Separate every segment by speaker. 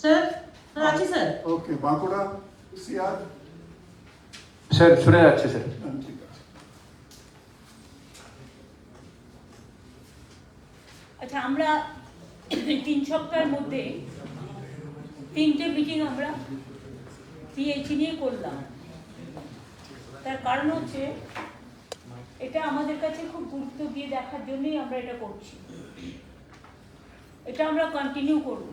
Speaker 1: Sir sir আছি sir.
Speaker 2: ওকে, Bankura CR
Speaker 3: sir শুনে যাচ্ছে স্যার।
Speaker 2: ঠিক আছে।
Speaker 4: আচ্ছা, আমরা 3 সপ্তাহের মধ্যে 3টে মিটিং আমরা পিএইচি নিয়ে করলাম। তার কারণ হচ্ছে এটা আমাদের কাছে খুব গুরুত্ব দিয়ে দেখার জন্যই আমরা এটা করছি। এটা আমরা কন্টিনিউ করব।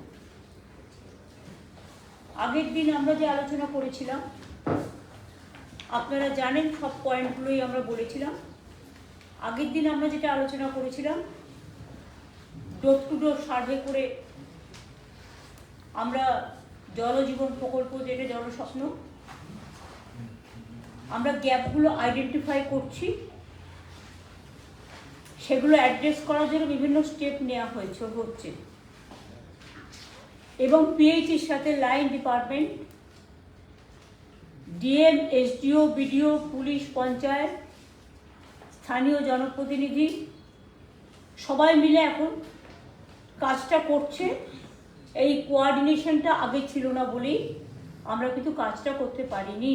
Speaker 4: আগের দিন আমরা যে আলোচনা করেছিলাম আপনারা জানেন, সব পয়েন্টগুলোই আমরা বলেছিলাম। আগের দিন আমরা যেটা আলোচনা করেছিলাম, ডোর টু ডোর সার্ভে করে আমরা জলজীবন প্রকল্প, যেটা জলস্বপ্ন, আমরা গ্যাপগুলো আইডেন্টিফাই করছি, সেগুলো অ্যাড্রেস করার জন্য বিভিন্ন স্টেপ নেওয়া হচ্ছে। এবং পিএইচির সাথে line department, DM, SDO, BDO, police, panchayat, স্থানীয় জনপ্রতিনিধি সবাই মিলে এখন কাজটা করছে। এই কোঅর্ডিনেশনটা আগে ছিল না বলেই আমরা কিন্তু কাজটা করতে পারিনি।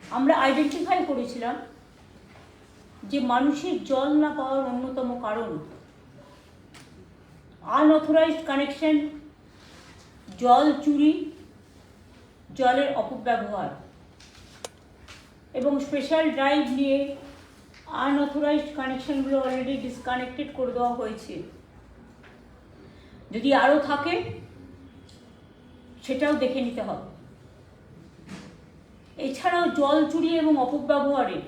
Speaker 4: আমরা আইডেন্টিফাই করেছিলাম যে মানুষের জল না পাওয়ার অন্যতম কারণ আনঅথরাইজড কানেকশন, জল চুরি, জলের অপব্যবহার, এবং স্পেশাল ড্রাইভ নিয়ে আনঅথরাইজড কানেকশনগুলো অলরেডি ডিসকানেক্টেড করে দেওয়া হয়েছে। যদি আরও থাকে সেটাও দেখে নিতে হবে। এছাড়াও জল চুরি এবং অপব্যবহারে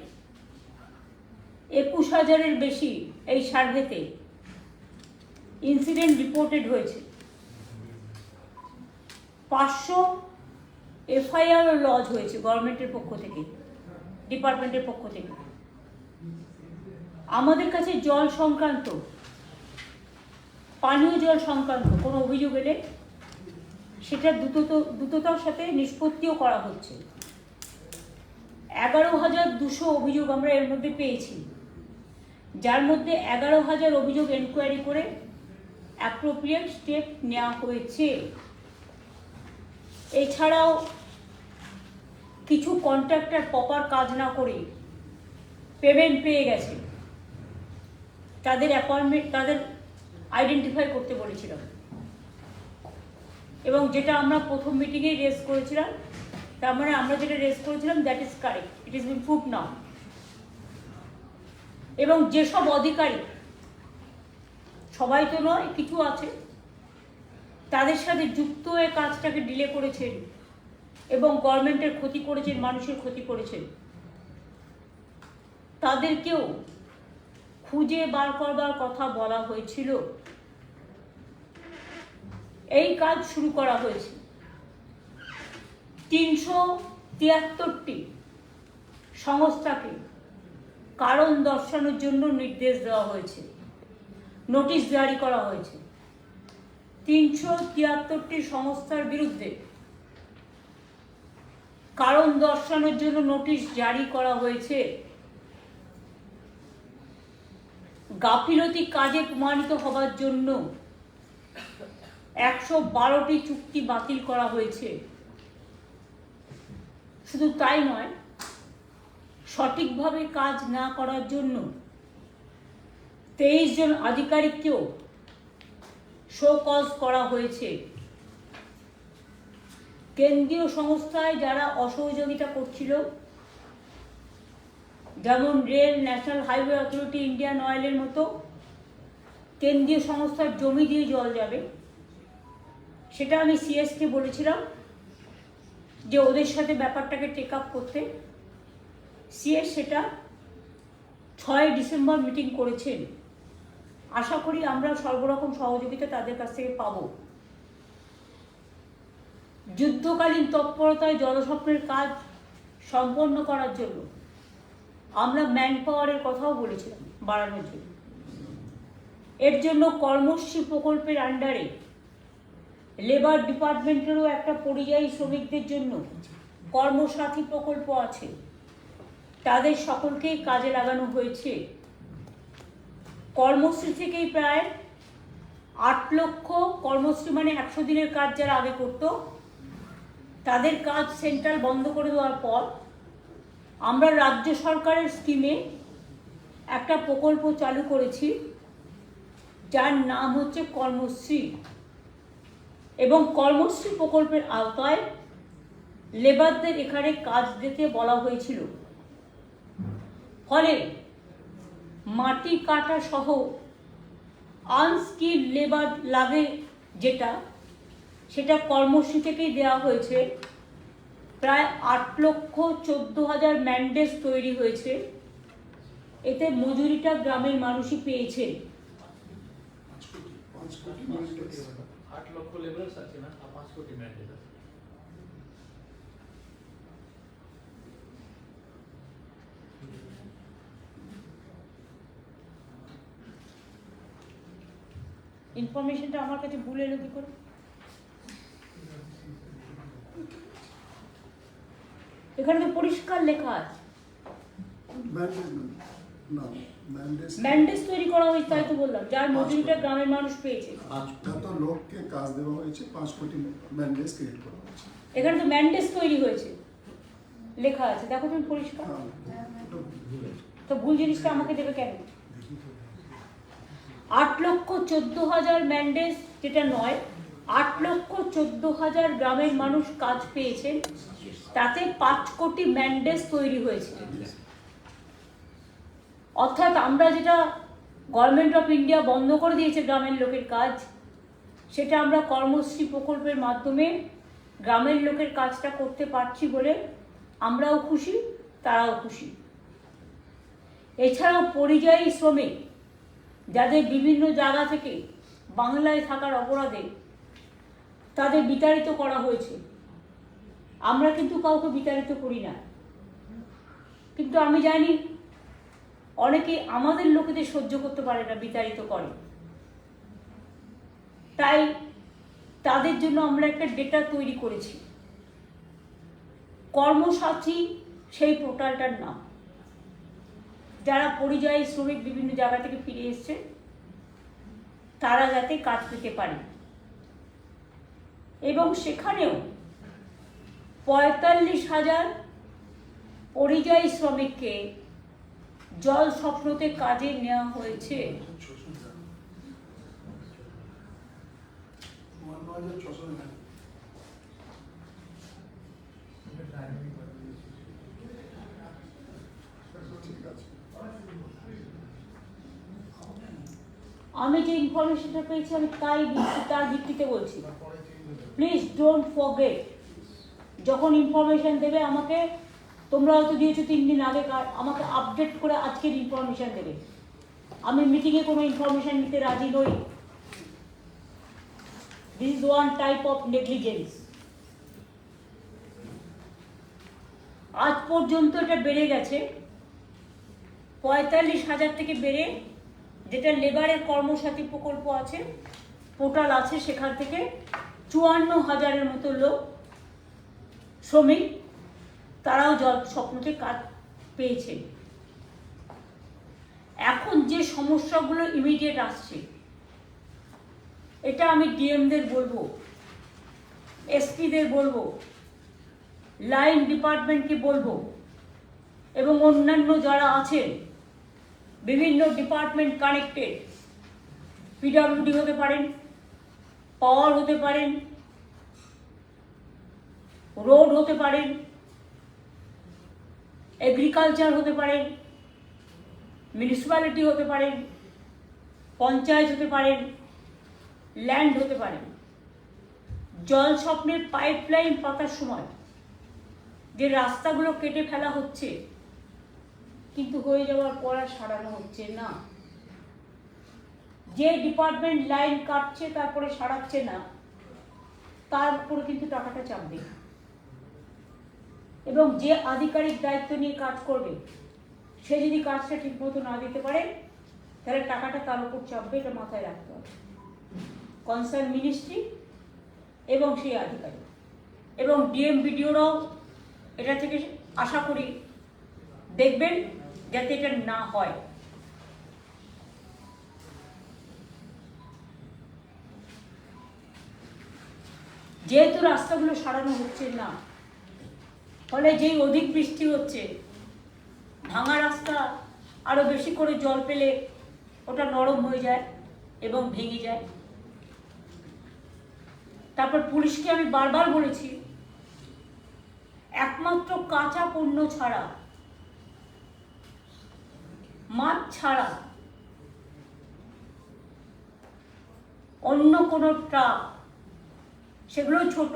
Speaker 4: 21,000-এর বেশি এই সার্ভেতে ইনসিডেন্ট রিপোর্টেড হয়েছে। 500 এফআইআরও লজ হয়েছে গভর্নমেন্টের পক্ষ থেকে, ডিপার্টমেন্টের পক্ষ থেকে। আমাদের কাছে জল সংক্রান্ত, পানীয় জল সংক্রান্ত কোনো অভিযোগ এলে সেটা দ্রুততার সাথে নিষ্পত্তিও করা হচ্ছে। 11,200 অভিযোগ আমরা এর মধ্যে পেয়েছি, যার মধ্যে 11,000 অভিযোগ এনকোয়ারি করে অ্যাপ্রোপ্রিয়েট স্টেপ নেওয়া হয়েছে। এছাড়াও কিছু কন্ট্রাক্টর প্রপার কাজ না করে পেমেন্ট পেয়ে গেছে, তাদের অ্যাপয়েন্টমেন্ট, তাদের আইডেন্টিফাই করতে বলেছিলাম। এবং যেটা আমরা প্রথম মিটিংয়েই রেজ করেছিলাম, তার মানে আমরা যেটা রেজ করেছিলাম that is correct, it is been proved now. এবং যেসব অধিকারী, সবাই তো নয়, কিছু আছে, তাদের সাথে যুক্ত হয়ে কাজটাকে ডিলে করেছেন এবং গভর্নমেন্টের ক্ষতি করেছেন, মানুষের ক্ষতি করেছেন, তাদেরকেও খুঁজে বার করবার কথা বলা হয়েছিল। এই কাজ শুরু করা হয়েছে। 373টি সংস্থাকে কারণ দর্শানোর জন্য নির্দেশ দেওয়া হয়েছে, নোটিশ জারি করা হয়েছে। 373টি সংস্থার বিরুদ্ধে কারণ দর্শানোর জন্য নোটিশ জারি করা হয়েছে। গাফিলতি কাজে প্রমাণিত হবার জন্য 112টি চুক্তি বাতিল করা হয়েছে। শুধু তাই নয়, সঠিকভাবে কাজ না করার জন্য 23 জন আধিকারিককেও শো কজ করা হয়েছে। কেন্দ্রীয় সংস্থায় যারা অসহযোগিতা করছিল, যেমন rail, national highway authority, Indian অয়েলের মতো কেন্দ্রীয় সংস্থার জমি দিয়ে জল যাবে, সেটা আমি সিএসকে বলেছিলাম যে ওদের সাথে ব্যাপারটাকে টেক আপ করতে। সিএস সেটা 6 ডিসেম্বর মিটিং করেছেন। আশা করি আমরা সর্বরকম সহযোগিতা তাদের কাছ থেকে পাব। যুদ্ধকালীন তৎপরতায় জলস্বপ্নের কাজ সম্পন্ন করার জন্য আমরা ম্যান পাওয়ারের কথাও বলেছিলাম বাড়ানোর জন্য। এর জন্য কর্মশ্রী প্রকল্পের আন্ডারে লেবার ডিপার্টমেন্টেরও একটা পরিযায়ী শ্রমিকদের জন্য কর্মসাথী প্রকল্প আছে, তাদের সকলকেই কাজে লাগানো হয়েছে। কর্মশ্রী থেকেই প্রায় 8 লক্ষ কর্মশ্রী মানে 100 দিনের কাজ যারা আগে করতো তাদের কাজ সেন্ট্রাল বন্ধ করে দেওয়ার পর আমরা রাজ্য সরকারের স্কিমে একটা প্রকল্প চালু করেছি যার নাম হচ্ছে কর্মশ্রী, এবং কর্মশ্রী প্রকল্পের আওতায় লেবারদের এখানে কাজ দিতে বলা হয়েছিল। ফলে মাটি কাটা সহ আনস্কিল লেবার লাগে যেটা, সেটা কর্মশ্রী থেকেই দেওয়া হয়েছে। প্রায় 8,14,000 ম্যান্ডেজ তৈরি হয়েছে। এতে মজুরিটা গ্রামের মানুষই পেয়েছে।
Speaker 1: 8 লক্ষ লেবার্স আছে না, 5 কোটি ম্যান্ডেট আছে।
Speaker 4: ইনফরমেশনটা আমার কাছে ভুল এলো কি করে? এখানে তো পরিষ্কার লেখা আছে ম্যান্ডেজ তৈরি করা হয়েছে, তাই তো বললাম, যার মজুরিটা গ্রামের মানুষ পেয়েছে।
Speaker 2: যত লোককে কাজ দেওয়া হয়েছে 5 কোটি ম্যান্ডেজ ক্রিয়েট করা হয়েছে।
Speaker 4: এখানে তো ম্যান্ডেজ তৈরি হয়েছে লেখা আছে, দেখো তুমি পরিষ্কার। তো ভুল জিনিসটা আমাকে দেবে কেন? 8,14,000 ম্যান্ডেজ যেটা নয়, 8,14,000 গ্রামের মানুষ কাজ পেয়েছেন, তাতে 5 কোটি ম্যান্ডেজ তৈরি হয়েছে। অর্থাৎ আমরা যেটা গভর্নমেন্ট অফ ইন্ডিয়া বন্ধ করে দিয়েছে গ্রামের লোকের কাজ, সেটা আমরা কর্মশ্রী প্রকল্পের মাধ্যমে গ্রামের লোকের কাজটা করতে পারছি বলে আমরাও খুশি, তারাও খুশি। এছাড়াও পরিযায়ী শ্রমিক যাদের বিভিন্ন জায়গা থেকে বাংলায় থাকার অপরাধে তাদের বিতাড়িত করা হয়েছে। আমরা কিন্তু কাউকে বিতাড়িত করি না, কিন্তু আমি জানি অনেকে আমাদের লোকেদের সহ্য করতে পারে না, বিতাড়িত করে। তাই তাদের জন্য আমরা একটা ডেটা তৈরি করেছি, কর্মসাথী সেই পোর্টালটার নাম। যারা পরিযায়ী শ্রমিক বিভিন্ন জায়গা থেকে ফিরে এসছে তারা যাতে কাজ পেতে পারে, এবং সেখানেও 45,000 পরিযায়ী শ্রমিককে জল স্বপ্নতে কাজে নেওয়া হয়েছে। আমি যে ইনফরমেশনটা পেয়েছি আমি তার ভিত্তিতে বলছি। প্লিজ ডোন্ট ফরগেট, যখন ইনফরমেশন দেবে আমাকে, তোমরা হয়তো দিয়েছো 3 দিন আগে, আমাকে আপডেট করে আজকের ইনফরমেশন দেবে। আমি মিটিংয়ে কোনো ইনফরমেশন নিতে রাজি নই। This is one type of negligence. আজ পর্যন্ত এটা বেড়ে গেছে 45,000 থেকে বেড়ে, যেটা লেবারের কর্মসাথী প্রকল্প আছে, পোর্টাল আছে, সেখান থেকে 54,000-এর মতো লোক শ্রমিক তারাও জল স্বপ্নতে কাজ পেয়েছে। এখন যে সমস্যাগুলো ইমিডিয়েট আসছে, এটা আমি ডিএমদের বলবো, এসপিদের বলবো, লাইন ডিপার্টমেন্টকে বলবো, এবং অন্যান্য যারা আছেন বিভিন্ন ডিপার্টমেন্ট কানেক্টেড, পিডব্লিউডি হতে পারেন, পাওয়ার হতে পারেন, রোড হতে পারেন, এগ্রিকালচার হতে পারেন, মিউনিসিপ্যালিটি হতে পারেন, পঞ্চায়েত হতে পারেন, ল্যান্ড হতে পারেন। জল স্বপ্নের পাইপলাইন পাতার সময় যে রাস্তাগুলো কেটে ফেলা হচ্ছে, কিন্তু হয়ে যাওয়ার পর আর সারানো হচ্ছে না। যে ডিপার্টমেন্ট লাইন কাটছে তারপরে সারাচ্ছে না, তার উপরে কিন্তু টাকাটা চাপবে, এবং যে আধিকারিক দায়িত্ব নিয়ে কাজ করবে সে যদি কাজটা ঠিক মতো না দিতে পারে তাহলে টাকাটা তার উপর চাপবে। এটা মাথায় রাখতে হবে। কনসার্ন মিনিস্ট্রি এবং সেই আধিকারিক এবং ডিএম বিডিওরাও এটা থেকে আশা করি দেখবেন যাতে এটা না হয়। যেহেতু রাস্তাগুলো সারানো হচ্ছে না, ফলে যেই অধিক বৃষ্টি হচ্ছে, ভাঙা রাস্তা আরো বেশি করে জল পেলে ওটা নরম হয়ে যায় এবং ভেঙে যায়। তারপর পুলিশকে আমি বারবার বলেছি, একমাত্র কাঁচা পণ্য ছাড়া, মাছ ছাড়া অন্য কোনো ট্রাক, সেগুলো ছোট,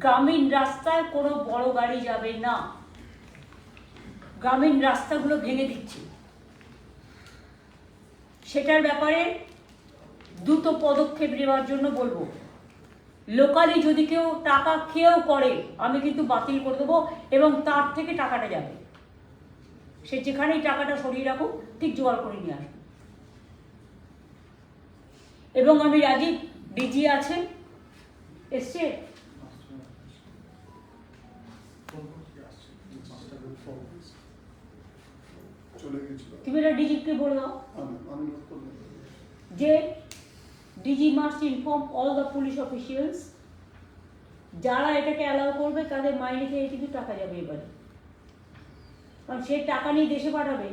Speaker 4: গ্রামীণ রাস্তায় কোনো বড় গাড়ি যাবে না। গ্রামীণ রাস্তাগুলো ভেঙে দিচ্ছে, সেটার ব্যাপারে দ্রুত পদক্ষেপ নেওয়ার জন্য বলবো। লোকালি যদি কেউ টাকা খেয়েও করে, আমি কিন্তু বাতিল করে দেবো এবং তার থেকে টাকাটা যাবে। সে যেখানেই টাকাটা সরিয়ে রাখুক, ঠিক জোগাড় করে নিয়ে আসবে। এবং আমি রাজীব, ডিজি আছে, এসছে,
Speaker 2: চলে গেছিল।
Speaker 4: তুমি এটা ডিজিকে বলে দাও
Speaker 2: আমি নোট করলাম।
Speaker 4: যে DG must inform all the police officials, যারা এটাকে অ্যালাউ করবে তাদের মাইনে থেকে কিন্তু টাকা যাবে এবারে। কারণ সে টাকা নিয়ে দেশে পাঠাবে,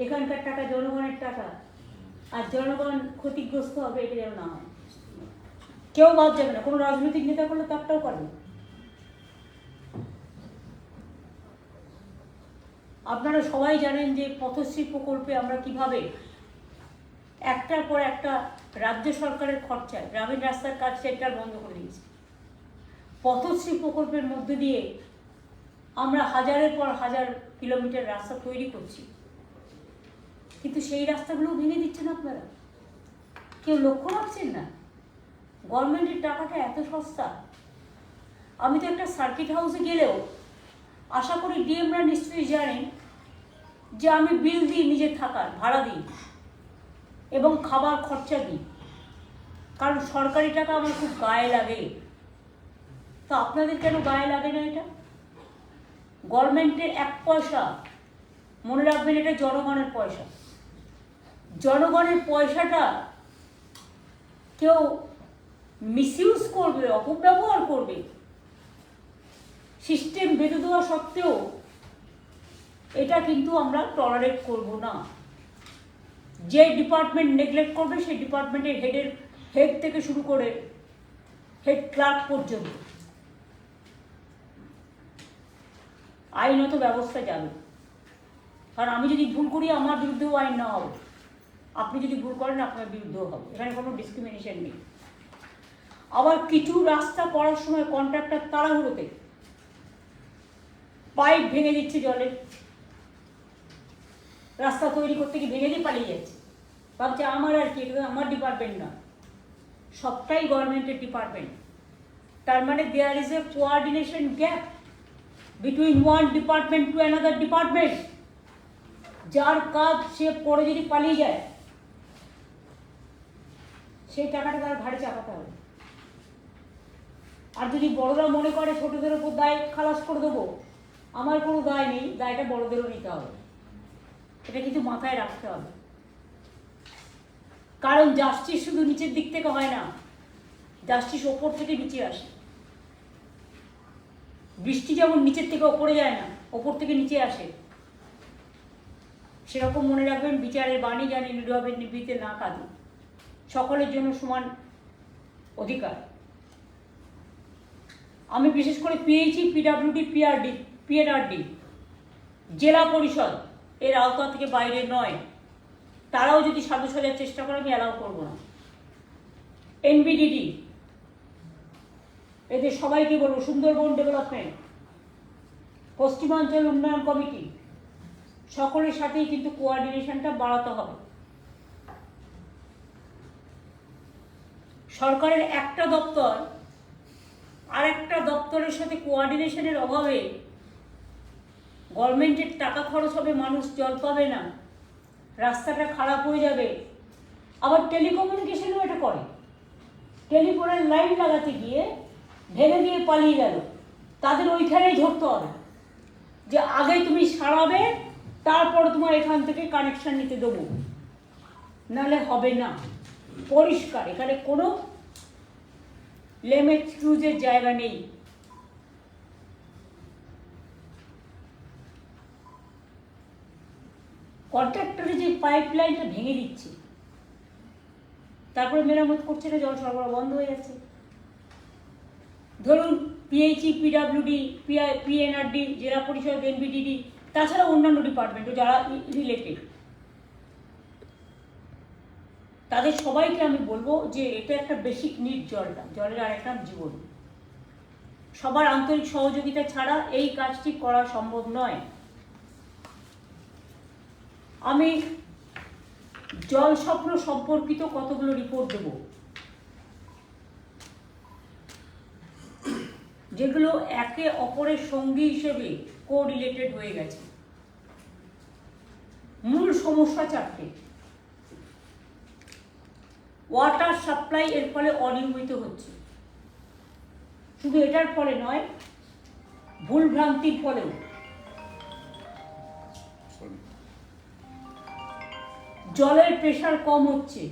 Speaker 4: এখানকার টাকা জনগণের টাকা, আর জনগণ ক্ষতিগ্রস্ত হবে, এটা যেন না হয়। কেউ বাদ যাবে না, কোনো রাজনৈতিক নেতা করলে তারটাও পারবে। আপনারা সবাই জানেন যে পথশ্রী প্রকল্পে আমরা কিভাবে একটার পর একটা রাজ্য সরকারের খরচায় গ্রামীণ রাস্তার কাজ সেন্টার বন্ধ করে দিয়েছি। পথশ্রী প্রকল্পের মধ্যে দিয়ে আমরা হাজারের পর হাজার কিলোমিটার রাস্তা তৈরি করছি, কিন্তু সেই রাস্তাগুলো ভেঙে দিচ্ছেন আপনারা। কেউ লক্ষ্য রাখছেন না। গভর্নমেন্টের টাকাটা এত সস্তা। আমি তো একটা সার্কিট হাউসে গেলেও আশা করি ডিএমরা নিশ্চয়ই জানেন যে আমি বিল দিই, নিজের থাকার ভাড়া দিই এবং খাবার খরচা দিই, কারণ সরকারি টাকা আমার খুব গায়ে লাগে। তো আপনাদের কেন গায়ে লাগে না? এটা গভর্নমেন্টের এক পয়সা, মনে রাখবেন এটা জনগণের পয়সা। জনগণের পয়সাটা কেউ মিসইউজ করবে, অপব্যবহার করবে, সিস্টেম বেঁধে দেওয়া সত্ত্বেও এটা কিন্তু আমরা টলারেট করব না। যে ডিপার্টমেন্ট নেগলেক্ট করবে সেই ডিপার্টমেন্টের হেড থেকে শুরু করে হেড ক্লার্ক পর্যন্ত আইনত ব্যবস্থা যাবে। কারণ আমি যদি ভুল করি আমার বিরুদ্ধেও আইন নেওয়া হবে, আপনি যদি ভুল করেন আপনার বিরুদ্ধেও হবে, এখানে কোনো ডিসক্রিমিনেশন নেই। আবার কিছু রাস্তা করার সময় কন্ট্রাক্টর তাড়াহুড়োতে পাইপ ভেঙে দিচ্ছে, জলের রাস্তা তৈরি করতে গিয়ে ভেঙে দিয়ে পালিয়ে যাচ্ছে, ভাবছে আমার আর কি, এটা আমার ডিপার্টমেন্ট না। সবটাই গভর্নমেন্টের ডিপার্টমেন্ট। তার মানে there is a coordination gap between one department to another department. যার কাজ সে পরে যদি পালিয়ে যায়, সেই টাকাটা তার ঘাড়ে চাপাতে হবে। আর যদি বড়রা মনে করে ছোটদের ওপর দায় খালাস করে দেবো, আমার কোনো দায় নেই, দায়টা বড়দেরও নিতে হবে। এটা কিন্তু মাথায় রাখতে হবে। কারণ জাস্টিস শুধু নিচের দিক থেকে হয় না, জাস্টিস ওপর থেকে নিচে আসে। বৃষ্টি যেমন নিচের থেকে ওপরে যায় না, ওপর থেকে নিচে আসে, সেরকম মনে রাখবেন বিচারের বাণী জানি নিরবে নিবৃতে না কাঁদে, সকলের জন্য সমান অধিকার। আমি বিশেষ করে পিএইচই, পিডাব্লিউডি, পিআরডি জেলা পরিষদ এর আওতা থেকে বাইরে নয়, তারাও যদি সাধু সাজার চেষ্টা করে আমি অ্যালাউ করবো না। এনবিডিডি, এদের সবাইকে বলবো, সুন্দরবন ডেভেলপমেন্ট, পশ্চিমাঞ্চল উন্নয়ন কমিটি, সকলের সাথেই কিন্তু কোঅর্ডিনেশনটা বাড়াতে হবে। সরকারের একটা দপ্তর আর একটা দপ্তরের সাথে কোঅর্ডিনেশনের অভাবে গভর্নমেন্টের টাকা খরচ হবে, মানুষ জল পাবে না, রাস্তাটা খারাপ হয়ে যাবে। আবার টেলিকমিউনিকেশনও এটা করে, টেলিফোনের লাইন লাগাতে গিয়ে ভেঙে দিয়ে পালিয়ে গেল, তাদের ওইখানেই ধরতে হবে যে আগে তুমি সারাবে, তারপর তোমার এখান থেকে কানেকশন নিতে দেবো, নাহলে হবে না। পরিষ্কার, এখানে কোনো লেম এক্সকিউজের জায়গা নেই। কন্ট্রাক্টরে যে পাইপ লাইনটা ভেঙে দিচ্ছে, তারপরে মেরামত করছে না, জল সরবরাহ বন্ধ হয়ে যাচ্ছে। ধরুন পিএইচই, পিডাব্লিউডি, পিএনআরডি, জেলা পরিষদ, এনবিডিডি, তাছাড়া অন্যান্য ডিপার্টমেন্টও যারা রিলেটেড, তাদের সবাইকে আমি বলবো যে এটা একটা বেসিক নিড। জলটা, জলের আর একটা জীবন। সবার আন্তরিক সহযোগিতা ছাড়া এই কাজটি করা সম্ভব নয়। আমি জল স্বপ্ন সম্পর্কিত কতগুলো রিপোর্ট দেব, যেগুলো একে অপরের সঙ্গী হিসেবে কোরিলেটেড হয়ে গেছে। মূল সমস্যা চারটে। ওয়াটার সাপ্লাই এর ফলে অনিয়মিত হচ্ছে, শুধু এটার ফলে নয়, ভুল ভ্রান্তির ফলেও। জলের প্রেশার কম হচ্ছে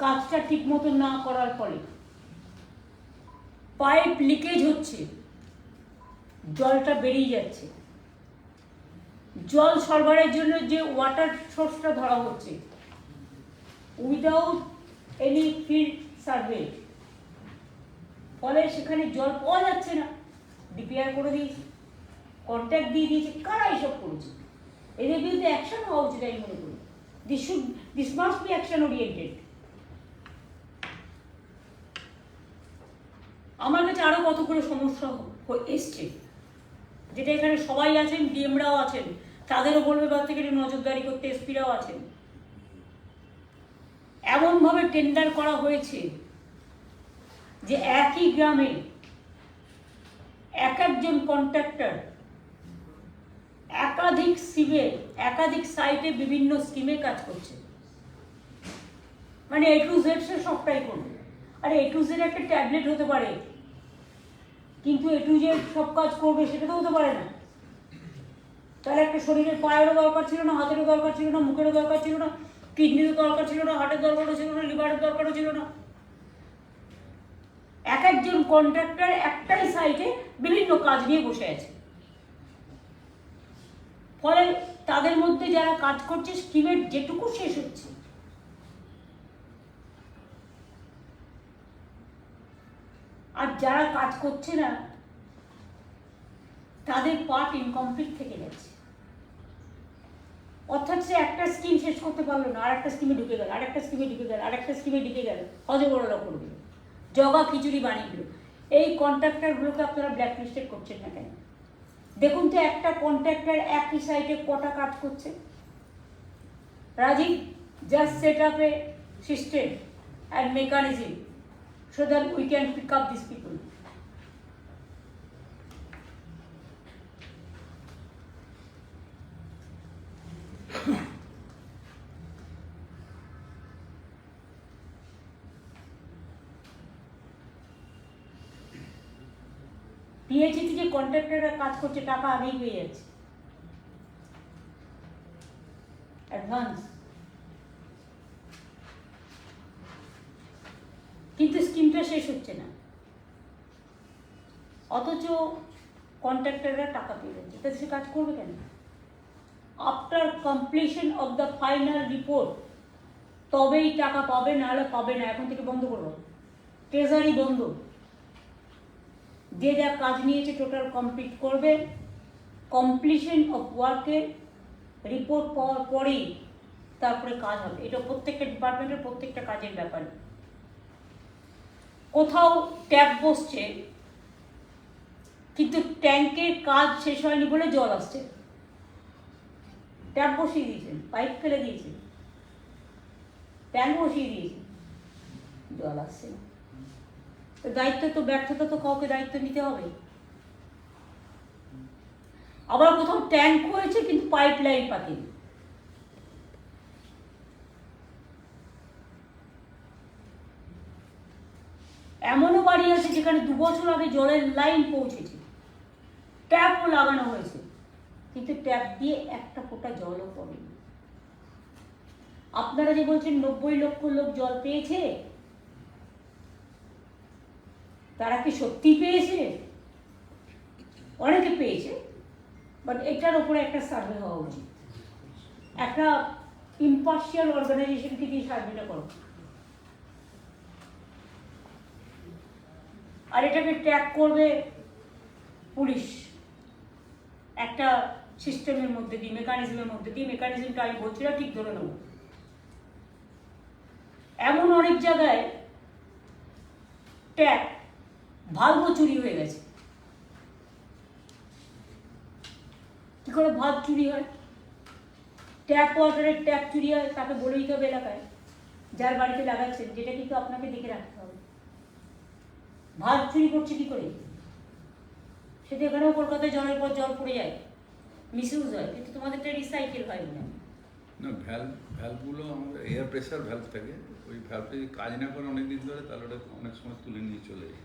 Speaker 4: কাজটা ঠিক মতো না করার ফলে। পাইপ লিকেজ হচ্ছে, জলটা বেরিয়ে যাচ্ছে। জল সরবরাহের জন্য যে ওয়াটার সোর্সটা ধরা হচ্ছে উইদাউট এনি ফিল্ড সার্ভে, ফলে সেখানে জল পাওয়া যাচ্ছে না। ডিপিআর করে দিয়েছে, কন্ট্যাক্ট দিয়ে দিয়েছে। কারা এসব করেছে? এদের বিরুদ্ধে অ্যাকশন হওয়া উচিত আমি মনে করি। This must be action oriented. আমার কাছে আরো কতগুলো সমস্যা এসছে, যেটা এখানে সবাই আছেন, ডিএমরাও আছেন, তাদেরও বলবে এবার থেকে নজরদারি করতে, এসপিরাও আছেন। এমনভাবে টেন্ডার করা হয়েছে যে একই গ্রামে এক একজন কন্ট্রাক্টর একাধিক সিমে, একাধিক সাইটে বিভিন্ন স্কিমে কাজ করছে। মানে A to Z সে সবটাই করবে। আর A to Z একটা ট্যাবলেট হতে পারে, কিন্তু A to Z সব কাজ করবে সেটা তো হতে পারে না। তাহলে একটা শরীরের পায়েরও দরকার ছিল না, হাতেরও দরকার ছিল না, মুখেরও দরকার ছিল না, কিডনিরও দরকার ছিল না, হার্টের দরকারও ছিল না, লিভারের দরকারও ছিল না। এক একজন কন্ট্রাক্টর একটাই সাইটে বিভিন্ন কাজ নিয়ে বসে আছে। ফলে তাদের মধ্যে যারা কাজ করছে স্কিমের যেটুকু শেষ হচ্ছে, আর যারা কাজ করছে না তাদের পার্ট ইনকমপ্লিট থেকে যাচ্ছে। অর্থাৎ সে একটা স্কিম শেষ করতে পারলো না, আর একটা স্কিমে ঢুকে গেল, আর একটা স্কিমে ঢুকে গেল, আর একটা স্কিমে ঢুকে গেল, হজবরলা করে দিল, জগা খিচুড়ি বানিয়ে দিল। এই কন্ট্রাক্টরগুলোকে আপনারা ব্ল্যাকলিস্টেড করছেন না কেন? দেখুন তো একটা কন্ট্রাক্টর একই সাইটে কটা কাজ করছে। Rajiv, just set up a system and mechanism so that we can pick up these people. পিএইচইতে যে কন্ট্রাক্টররা কাজ করছে টাকা আগেই পেয়ে যাচ্ছে, অ্যাডভান্স, কিন্তু স্কিমটা শেষ হচ্ছে না। অথচ কন্ট্রাক্টররা টাকা পেয়ে যাচ্ছে, তাহলে সে কাজ করবে কেন? After completion of the final report তবেই টাকা পাবে, নাহলে পাবে না। এখন থেকে বন্ধ করবো, ট্রেজারি বন্ধ। যে যা কাজ নিয়েছে টোটাল কমপ্লিট করবে। কমপ্লিশন অফ ওয়ার্কের রিপোর্ট পাওয়ার পরেই তারপরে কাজ হবে। এটা প্রত্যেকটা ডিপার্টমেন্টের প্রত্যেকটা কাজের ব্যাপারে। কোথাও ট্যাপ বসছে কিন্তু ট্যাঙ্কের কাজ শেষ হয়নি বলে জল আসছে, ট্যাপ বসিয়ে দিয়েছেন, পাইপ ফেলে দিয়েছেন, ট্যাঙ্ক বসিয়ে দিয়েছেন, জল আসছে না। তো দায়িত্ব তো, ব্যর্থতা তো কাউকে দায়িত্ব নিতে হবে। আবার কোথাও ট্যাঙ্ক হয়েছে কিন্তু পাইপ লাইন পাতিনি। এমনও বাড়ি আছে যেখানে 2 বছর আগে জলের লাইন পৌঁছেছে, ট্যাপও লাগানো হয়েছে, কিন্তু ট্যাপ দিয়ে একটা ফোঁটা জলও পড়েনি। আপনারা যে বলছেন 90 লক্ষ লোক জল পেয়েছে, তারা কি সত্যি পেয়েছে? অনেকে পেয়েছে, বাট এটার ওপরে একটা সার্ভে হওয়া উচিত। একটা ইম্পার্শিয়াল অর্গানাইজেশনকে দিয়ে সার্ভেটা করো, আর এটাকে ট্র্যাক করবে পুলিশ একটা সিস্টেমের মধ্যে দিয়ে, মেকানিজমের মধ্যে দিয়ে। মেকানিজমটা আমি বলছি না, ঠিক ধরে নেব। এমন অনেক জায়গায় ট্যাপ ভালভও চুরি হয়ে গেছে। কি করে ভালভ চুরি হয়? ট্যাপ ওয়াটারের ট্যাপ চুরি হয়, তাকে বলে দিতে হবে এলাকায় যার বাড়িতে লাগাচ্ছেন, যেটা কিন্তু আপনাকে দেখে রাখতে হবে। ভালভ চুরি করছে কি করে? সেটা এখানেও কলকাতায় জলের পর জল পড়ে যায়, মিসইউজ হয়, কিন্তু তোমাদেরটা রিসাইকেল হয় না।
Speaker 5: না, ভ্যালভগুলো আমাদের এয়ার প্রেশার ভ্যালভ থাকে, ওই ভ্যালভটা যদি কাজ না করে অনেক দিন ধরে, তাহলে ওটা অনেক সময় তুলে নিয়ে চলে যায়,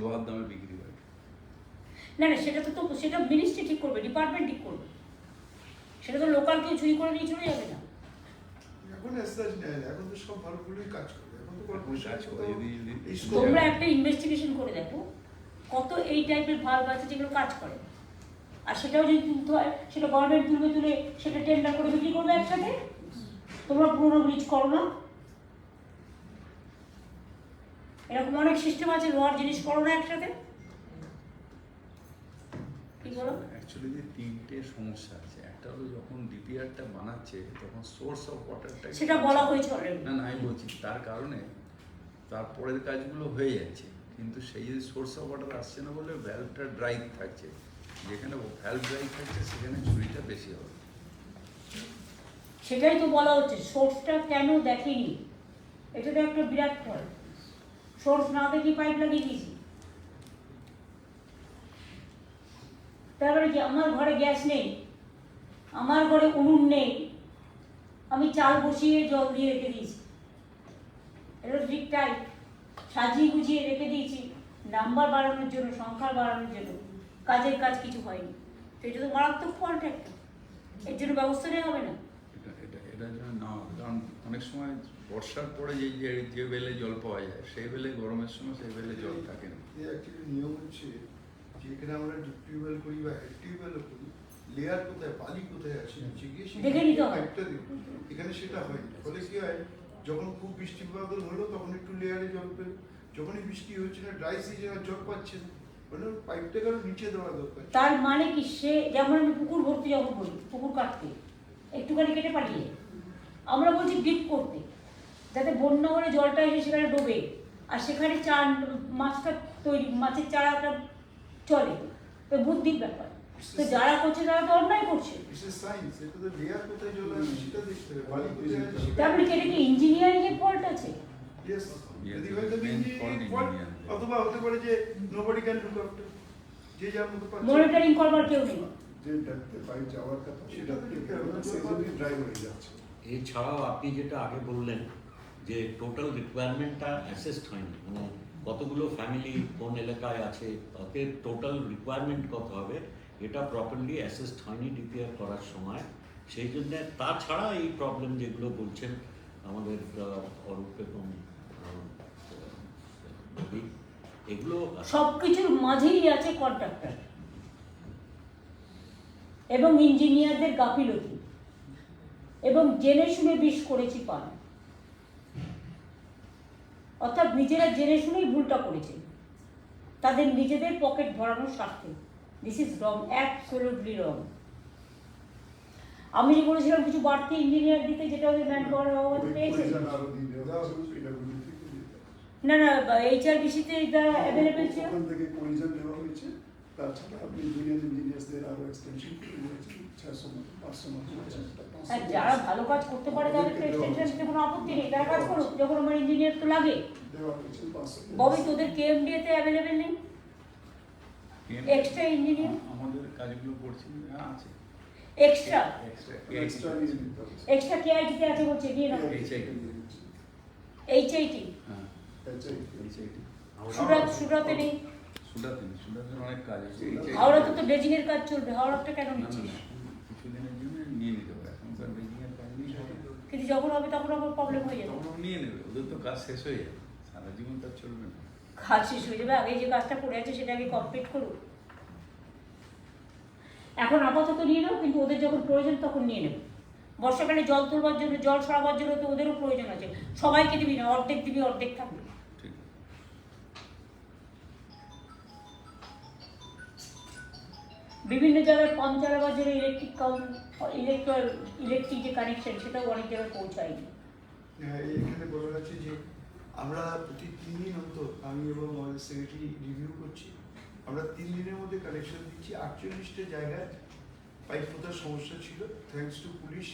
Speaker 5: লোহার দামে বিক্রি হয়।
Speaker 4: না না, সেটা তো সেটা মিনিস্ট্রি ঠিক করবে, ডিপার্টমেন্ট ঠিক করবে। সেটা তো লোকাল কেউ চুরি করে নিয়ে চলে যাবে না।
Speaker 6: এখন এসএস নেই, এখন তো সব ভালোগুলোই কাজ করে। এখন তো
Speaker 5: কাজ করে যদি
Speaker 4: তোমরা একটা ইনভেস্টিগেশন করে দেখো কত এই টাইপের ভালভ আছে যেগুলো কাজ করে, আর সেটাও যদি তুলতে হয়, সেটা গভর্নমেন্ট তুলে সেটা টেন্ডার করে বিক্রি করবে একসাথে। তোমরা পুরোনো ব্রিজ করো না, এরকম অনেক সিস্টেম আছে, লোহার জিনিস করো না একসাথে। কি বলো?
Speaker 5: অ্যাকচুয়ালি যে তিনটে সমস্যা আছে। একটা হলো যখন ডিপিআরটা বানাচ্ছে তখন সোর্স অফ ওয়াটারটা,
Speaker 4: সেটা বলা হয়েছে অলরেডি।
Speaker 5: না আমি বলছি তার কারণে তারপরের কাজগুলো হয়ে যাচ্ছে, কিন্তু সেই যদি সোর্স অফ ওয়াটার আসছে না বলে ভ্যালভটা ড্রাই থাকছে। যেখানে ভ্যালভ ড্রাই থাকছে সেখানে চুরিটা বেশি হবে।
Speaker 4: সেটাই তো বলা হচ্ছে, সোর্সটা কেন দেখেনি, এটা তো একটা বিরাট ফল। সোর্স না দেখি পাইপ লাগিয়ে দিয়েছি। তারপরে কি আমার ঘরে গ্যাস নেই, আমার ঘরে উনুন নেই, আমি চাল বসিয়ে জল দিয়ে রেখে দিয়েছি, এটা ঠিক টাইপ সাজিয়ে গুছিয়ে রেখে দিয়েছি নাম্বার বাড়ানোর জন্য, সংখ্যা বাড়ানোর জন্য, কাজের কাজ কিছু হয়নি। তো এটা তো মারাত্মক ফল্ট একটা, এর জন্য ব্যবস্থা নেওয়া হবে না।
Speaker 5: এটার জন্য না হবে, কারণ অনেক সময় বর্ষার পরে যে বেলে জল পাওয়া যায়, সেই বেলে গরমের সময় সেই বেলে জল থাকে না।
Speaker 6: অ্যাকচুয়ালি নিয়ম হচ্ছে যেখানে আমরা টিউবওয়েল করি বা টিউবওয়েলও করি, লেয়ার কোথায়, বালি কোথায় আছে নিচে গিয়ে
Speaker 4: দেখে নিতে হবে।
Speaker 6: পাইপটা দিই। এখানে সেটা হয় না। ফলে কি হয়, যখন খুব বৃষ্টি বাদল হলো তখন একটু লেয়ারে জল পেল, যখনই বৃষ্টি হচ্ছে না, ড্রাই সিজন আর জল পাচ্ছে না, মানে পাইপটাকে আরো নিচে দেওয়া দরকার।
Speaker 4: তার মানে কি, সে যেমন আমি পুকুর ভর্তি যখন বলি, পুকুর কাটতে একটুখানি কেটে পাঠিয়ে, আমরা বলছি ডিপ করতে, যাতে বন্যা হলে জলটা এসে সেখানে ডোবে, আর সেখানে মাছটা তৈরি, মাছের চারাটা চলে। তো বুদ্ধির ব্যাপার। তো যারা করছে তারা তো অন্যায় করছে।
Speaker 6: সায়েন্স, এটা তো লেয়ার কোথায় জল আছে সেটা দেখতে হবে, বালি কোথায় আছে সেটা।
Speaker 4: তারপরে কি এটা কি ইঞ্জিনিয়ারিং এর ফল্ট আছে?
Speaker 6: Yes,
Speaker 5: Yes,
Speaker 6: যদি হয়তো
Speaker 5: main fault
Speaker 6: engineering fault,
Speaker 5: engineer.
Speaker 6: অথবা হতে পারে যে nobody can look after, যে যার মতো পাচ্ছে।
Speaker 4: মনিটরিং করবার কেউ নেই।
Speaker 2: যে ডাকতে পাইপ যাওয়ার কথা সেটা থেকে সেই জন্যই ড্রাই হয়ে যাচ্ছে।
Speaker 7: এছাড়াও আপনি যেটা আগে বললেন যে টোটাল রিকোয়ারমেন্টটা অ্যাসেসড হয়নি, মানে কতগুলো ফ্যামিলি কোন এলাকায় আছে, তাতে টোটাল রিকোয়ারমেন্ট কত হবে, এটা প্রপারলি অ্যাসেসড হয়নি ডিপিআর করার সময়। সেই জন্য তাছাড়া এই প্রবলেম যেগুলো বলছেন আমাদের অরূপ এবং রবি, এগুলো
Speaker 4: সবকিছুর মাঝেই আছে কন্ট্রাক্টর এবং ইঞ্জিনিয়ারদের গাফিলতি, এবং জেনে শুনে বিষ করেছি পান, অর্থাৎ নিজেরা জেনে শুনেই ভুলটা করেছে তাদের নিজেদের পকেট ভরানোর স্বার্থে। দিস ইজ রং, অ্যাবসলিউটলি রং। আমি যে বলেছিলাম কিছু বাড়তি ইঞ্জিনিয়ার দিতে, যেটা ওদের ম্যান পাওয়ার অভাব পেয়েছে।
Speaker 2: আরো দিয়ে দেওয়া হবে, পিডব্লিউডি থেকে দিয়ে দেওয়া হবে।
Speaker 4: না না, HRBC-তে এটা অ্যাভেলেবেল ছিল।
Speaker 2: ওখান থেকে পরিজন দেওয়া হয়েছে। তাছাড়া আপনি জুনিয়র ইঞ্জিনিয়ারদের আরো এক্সটেনশন করে দিয়েছেন, 600 মতো 500 মতো হয়েছে।
Speaker 4: আর যারা ভালো কাজ করতে পারে তাদের এক্সটেনশন দিতে কোনো আপত্তি নেই, তারা কাজ করুক, যখন আমার ইঞ্জিনিয়ার তো লাগে।
Speaker 2: দেওয়া হয়েছে 500।
Speaker 4: ববি, তোদের KMDA-তে অ্যাভেলেবেল নেই এক্সট্রা ইঞ্জিনিয়ার?
Speaker 5: আমাদের কাজগুলো করছি, হ্যাঁ আছে
Speaker 4: এক্সট্রা
Speaker 2: এক্সট্রা নিয়ে নিতে হবে।
Speaker 4: এক্সট্রা KIT-তে আছে বলছে, দিয়ে নাও। HIT
Speaker 5: হ্যাঁ HIT
Speaker 4: সুরাতে নেই,
Speaker 5: সুরাতে অনেক কাজ আছে।
Speaker 4: হাওড়াতে তো ড্রেজিংয়ের কাজ চলবে, হাওড়াটা কেন
Speaker 5: না
Speaker 4: নিচ্ছিস?
Speaker 5: কিছুদিনের জন্য নিয়ে নিতে হবে, এখন তার বেজিংয়ের কাজ নেই,
Speaker 4: কিন্তু যখন হবে তখন আবার প্রবলেম হয়ে যাবে।
Speaker 5: তখন নিয়ে নেবে, ওদের তো কাজ শেষ হয়ে যাবে, সারা জীবন তার চলবে না।
Speaker 4: কাজ শেষ হয়ে যাবে, আগে যে কাজটা পড়ে আছে সেটা আগে কমপ্লিট করুক। এখন আপাতত নিয়ে নেবো, কিন্তু ওদের যখন প্রয়োজন তখন নিয়ে নেবো। বর্ষাকালে জল তুলবার জন্য, জল সরাবার জন্য তো ওদেরও প্রয়োজন আছে। সবাইকে দিবি না, অর্ধেক দিবি, অর্ধেক থাকবে।
Speaker 5: ঠিক।
Speaker 4: বিভিন্ন জায়গায় পাম্প চালাবার জন্য ইলেকট্রিক যে কানেকশন, সেটাও অনেক জায়গায় পৌঁছায়নি।
Speaker 6: এখানে বলা আছে যে আমরা প্রতি 3 দিন অন্তর আমি এবং আমাদের সেক্রেটারি রিভিউ করছি। আমরা 3 দিনের মধ্যে কানেকশন দিচ্ছি। 48টা জায়গায় পাইপ পোতার সমস্যা ছিল। Thanks to police,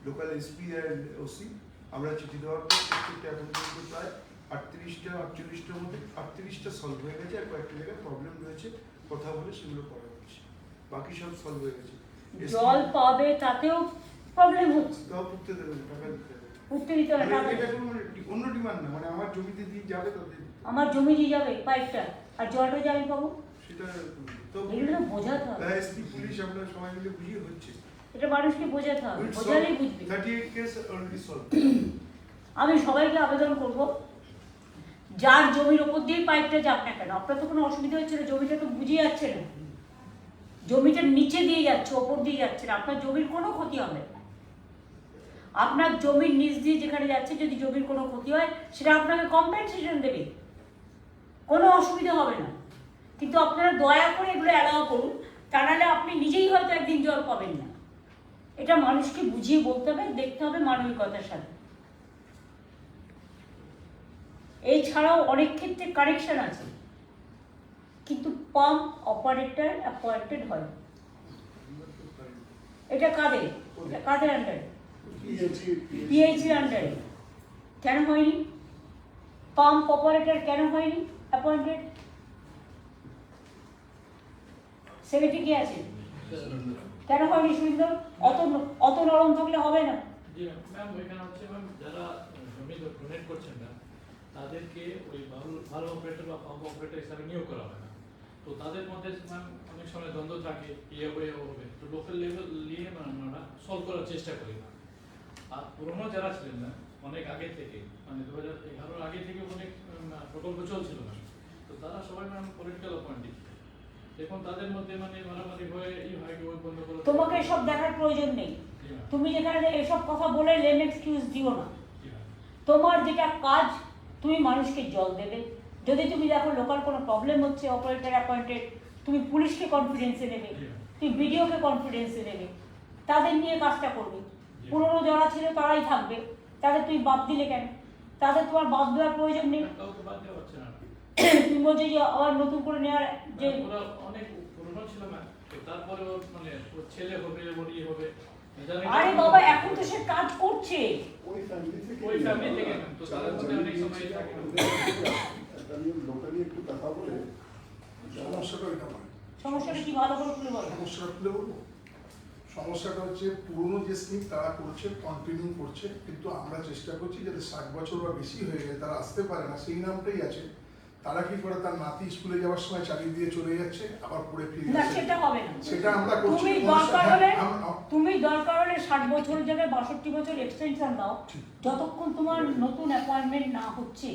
Speaker 6: local SP and OC, আমরা চিঠি দেওয়ার পর প্রত্যেকটা এখন পর্যন্ত প্রায় 48টার মধ্যে 38টা সলভ হয়ে গেছে। আর কয়েকটা জায়গায় প্রবলেম রয়েছে, কথা বলে সেগুলো করা হচ্ছে। বাকি সব সলভ হয়ে গেছে।
Speaker 4: জল পাবে তাতেও প্রবলেম হচ্ছে,
Speaker 6: তাও উঠতে দেবে না, টাকা দিতে হবে।
Speaker 4: উঠতে দিতে হবে টাকা।
Speaker 6: এটা কোনো অন্য ডিমান্ড না, মানে আমার জমিতে দিয়ে যাবে তাদের
Speaker 4: আমার জমি দিয়ে যাবে পাইপটা, আর জলটা যে আমি পাবো,
Speaker 6: সেটা তো
Speaker 4: এগুলো তো বোঝাতে হবে।
Speaker 6: এসপি পুলিশ আমরা সবাই মিলে বুঝিয়ে হচ্ছে।
Speaker 4: এটা মানুষকে বোঝাতে হবে, বোঝালেই বুঝবি।
Speaker 6: 38 কেস অলরেডি সলভ।
Speaker 4: আমি সবাইকে আবেদন করব, যার জমির ওপর দিয়ে পাইপটা যাক না কেন, আপনার তো কোনো অসুবিধা হচ্ছে না, জমিটা তো বুঝে যাচ্ছে না, জমিটার নিচে দিয়ে যাচ্ছে, ওপর দিয়ে যাচ্ছে না, আপনার জমির কোনো ক্ষতি হবে না। আপনার জমির নিচ দিয়ে যেখানে যাচ্ছে, যদি জমির কোনো ক্ষতি হয় সেটা আপনাকে কম্পেনসেশন দেবে, কোনো অসুবিধা হবে না। কিন্তু আপনারা দয়া করে এগুলো অ্যালাউ করুন, তা নাহলে আপনি নিজেই হয়তো একদিন জল পাবেন না। এটা মানুষকে বুঝিয়ে বলতে হবে, দেখতে হবে মানবিকতার সাথে। এছাড়াও অনেক ক্ষেত্রে কানেকশন আছে, কিন্তু পাম্প অপারেটর অ্যাপয়েন্টেড হয়। এটা কাদের, এটা কাদের আন্ডারে? পিএইচই আন্ডারে। কেন হয়নি? পাম্প অপারেটর কেন হয়নি অ্যাপয়েন্টেড? সেক্রেটারি কে আছে? কেন হয়নি সুন্দর? অত নরম থাকলে হবে না।
Speaker 1: জি ম্যাম, ওইখানে হচ্ছে ম্যাম যারা জমি ডোনেট করছেন না তাদেরকে ওই ভালো অপারেটর বা পাম্প অপারেটর হিসাবে নিয়োগ করা হয় না। তো তাদের মধ্যে ম্যাম অনেক সময় দ্বন্দ্ব থাকে, ইয়ে হবে, তো লোকাল লেভেল নিয়ে আমরা সলভ করার চেষ্টা করি না। আর পুরোনো যারা ছিলেন না অনেক আগে থেকে, মানে 2011 আগে থেকে অনেক প্রকল্প চলছিল না, তো তারা সবাই ম্যাম পলিটিক্যাল অ্যাপয়েন্টেড। এখন তাদের মধ্যে মানে মারামারি হয়ে এই হয় কি ওই বন্ধ করে।
Speaker 4: তোমাকে এসব দেখার প্রয়োজন নেই। তুমি যেখানে এসব কথা বলে লেম এক্সকিউজ দিও না। তোমার যেটা কাজ, তুমি মানুষকে জল দেবে। যদি তুমি দেখো লোকাল কোনো প্রবলেম হচ্ছে, অপারেটর অ্যাপয়েন্টেড, তুমি পুলিশকে কনফিডেন্সে নেবে, তুমি বিডিওকে কনফিডেন্সে নেবে, তাদের নিয়ে কাজটা করবে। পুরনো যারা ছিল তারাই থাকবে, তাদের তুমি বাদ দিলে কেন? তাদের তোমার বাদ দেওয়ার প্রয়োজন নেই। তুমি বলছো যে আবার নতুন করে নেওয়ার যে
Speaker 1: অনেক পুরনো ছিল না, তারপরে ওর মানে ওর ছেলে হবে, ওর ইয়ে হবে।
Speaker 4: আরে বাবা, এখন তো সে কাজ করছে
Speaker 2: ওই ফ্যামিলি থেকে
Speaker 1: তো তাদের মধ্যে অনেক সময় থাকে না।
Speaker 2: আমি লোকালি একটু কথা বলে সমস্যাটা এটা নয়।
Speaker 4: সমস্যাটা কি ভালো করে খুলে বলো।
Speaker 2: সমস্যাটা খুলে বলবো। সমস্যাটা হচ্ছে পুরনো যে স্কিম তারা করছে, কন্টিনিউ করছে, কিন্তু আমরা চেষ্টা করছি যাতে 60 বছর বা বেশি হয়ে যায়, তারা আসতে পারে না, সেই নামটাই আছে। তারা কি করে, তার নাতি স্কুলে যাওয়ার সময় চালিয়ে দিয়ে চলে যাচ্ছে, আবার পড়ে ফিরে
Speaker 4: না,
Speaker 2: যাচ্ছে।
Speaker 4: সেটা হবে না।
Speaker 2: সেটা আমরা করছি।
Speaker 4: তুমি দরকার হলে 60 বছরের জায়গায় 62 বছর এক্সটেনশন দাও, যতক্ষণ তোমার নতুন অ্যাপয়েন্টমেন্ট না হচ্ছে।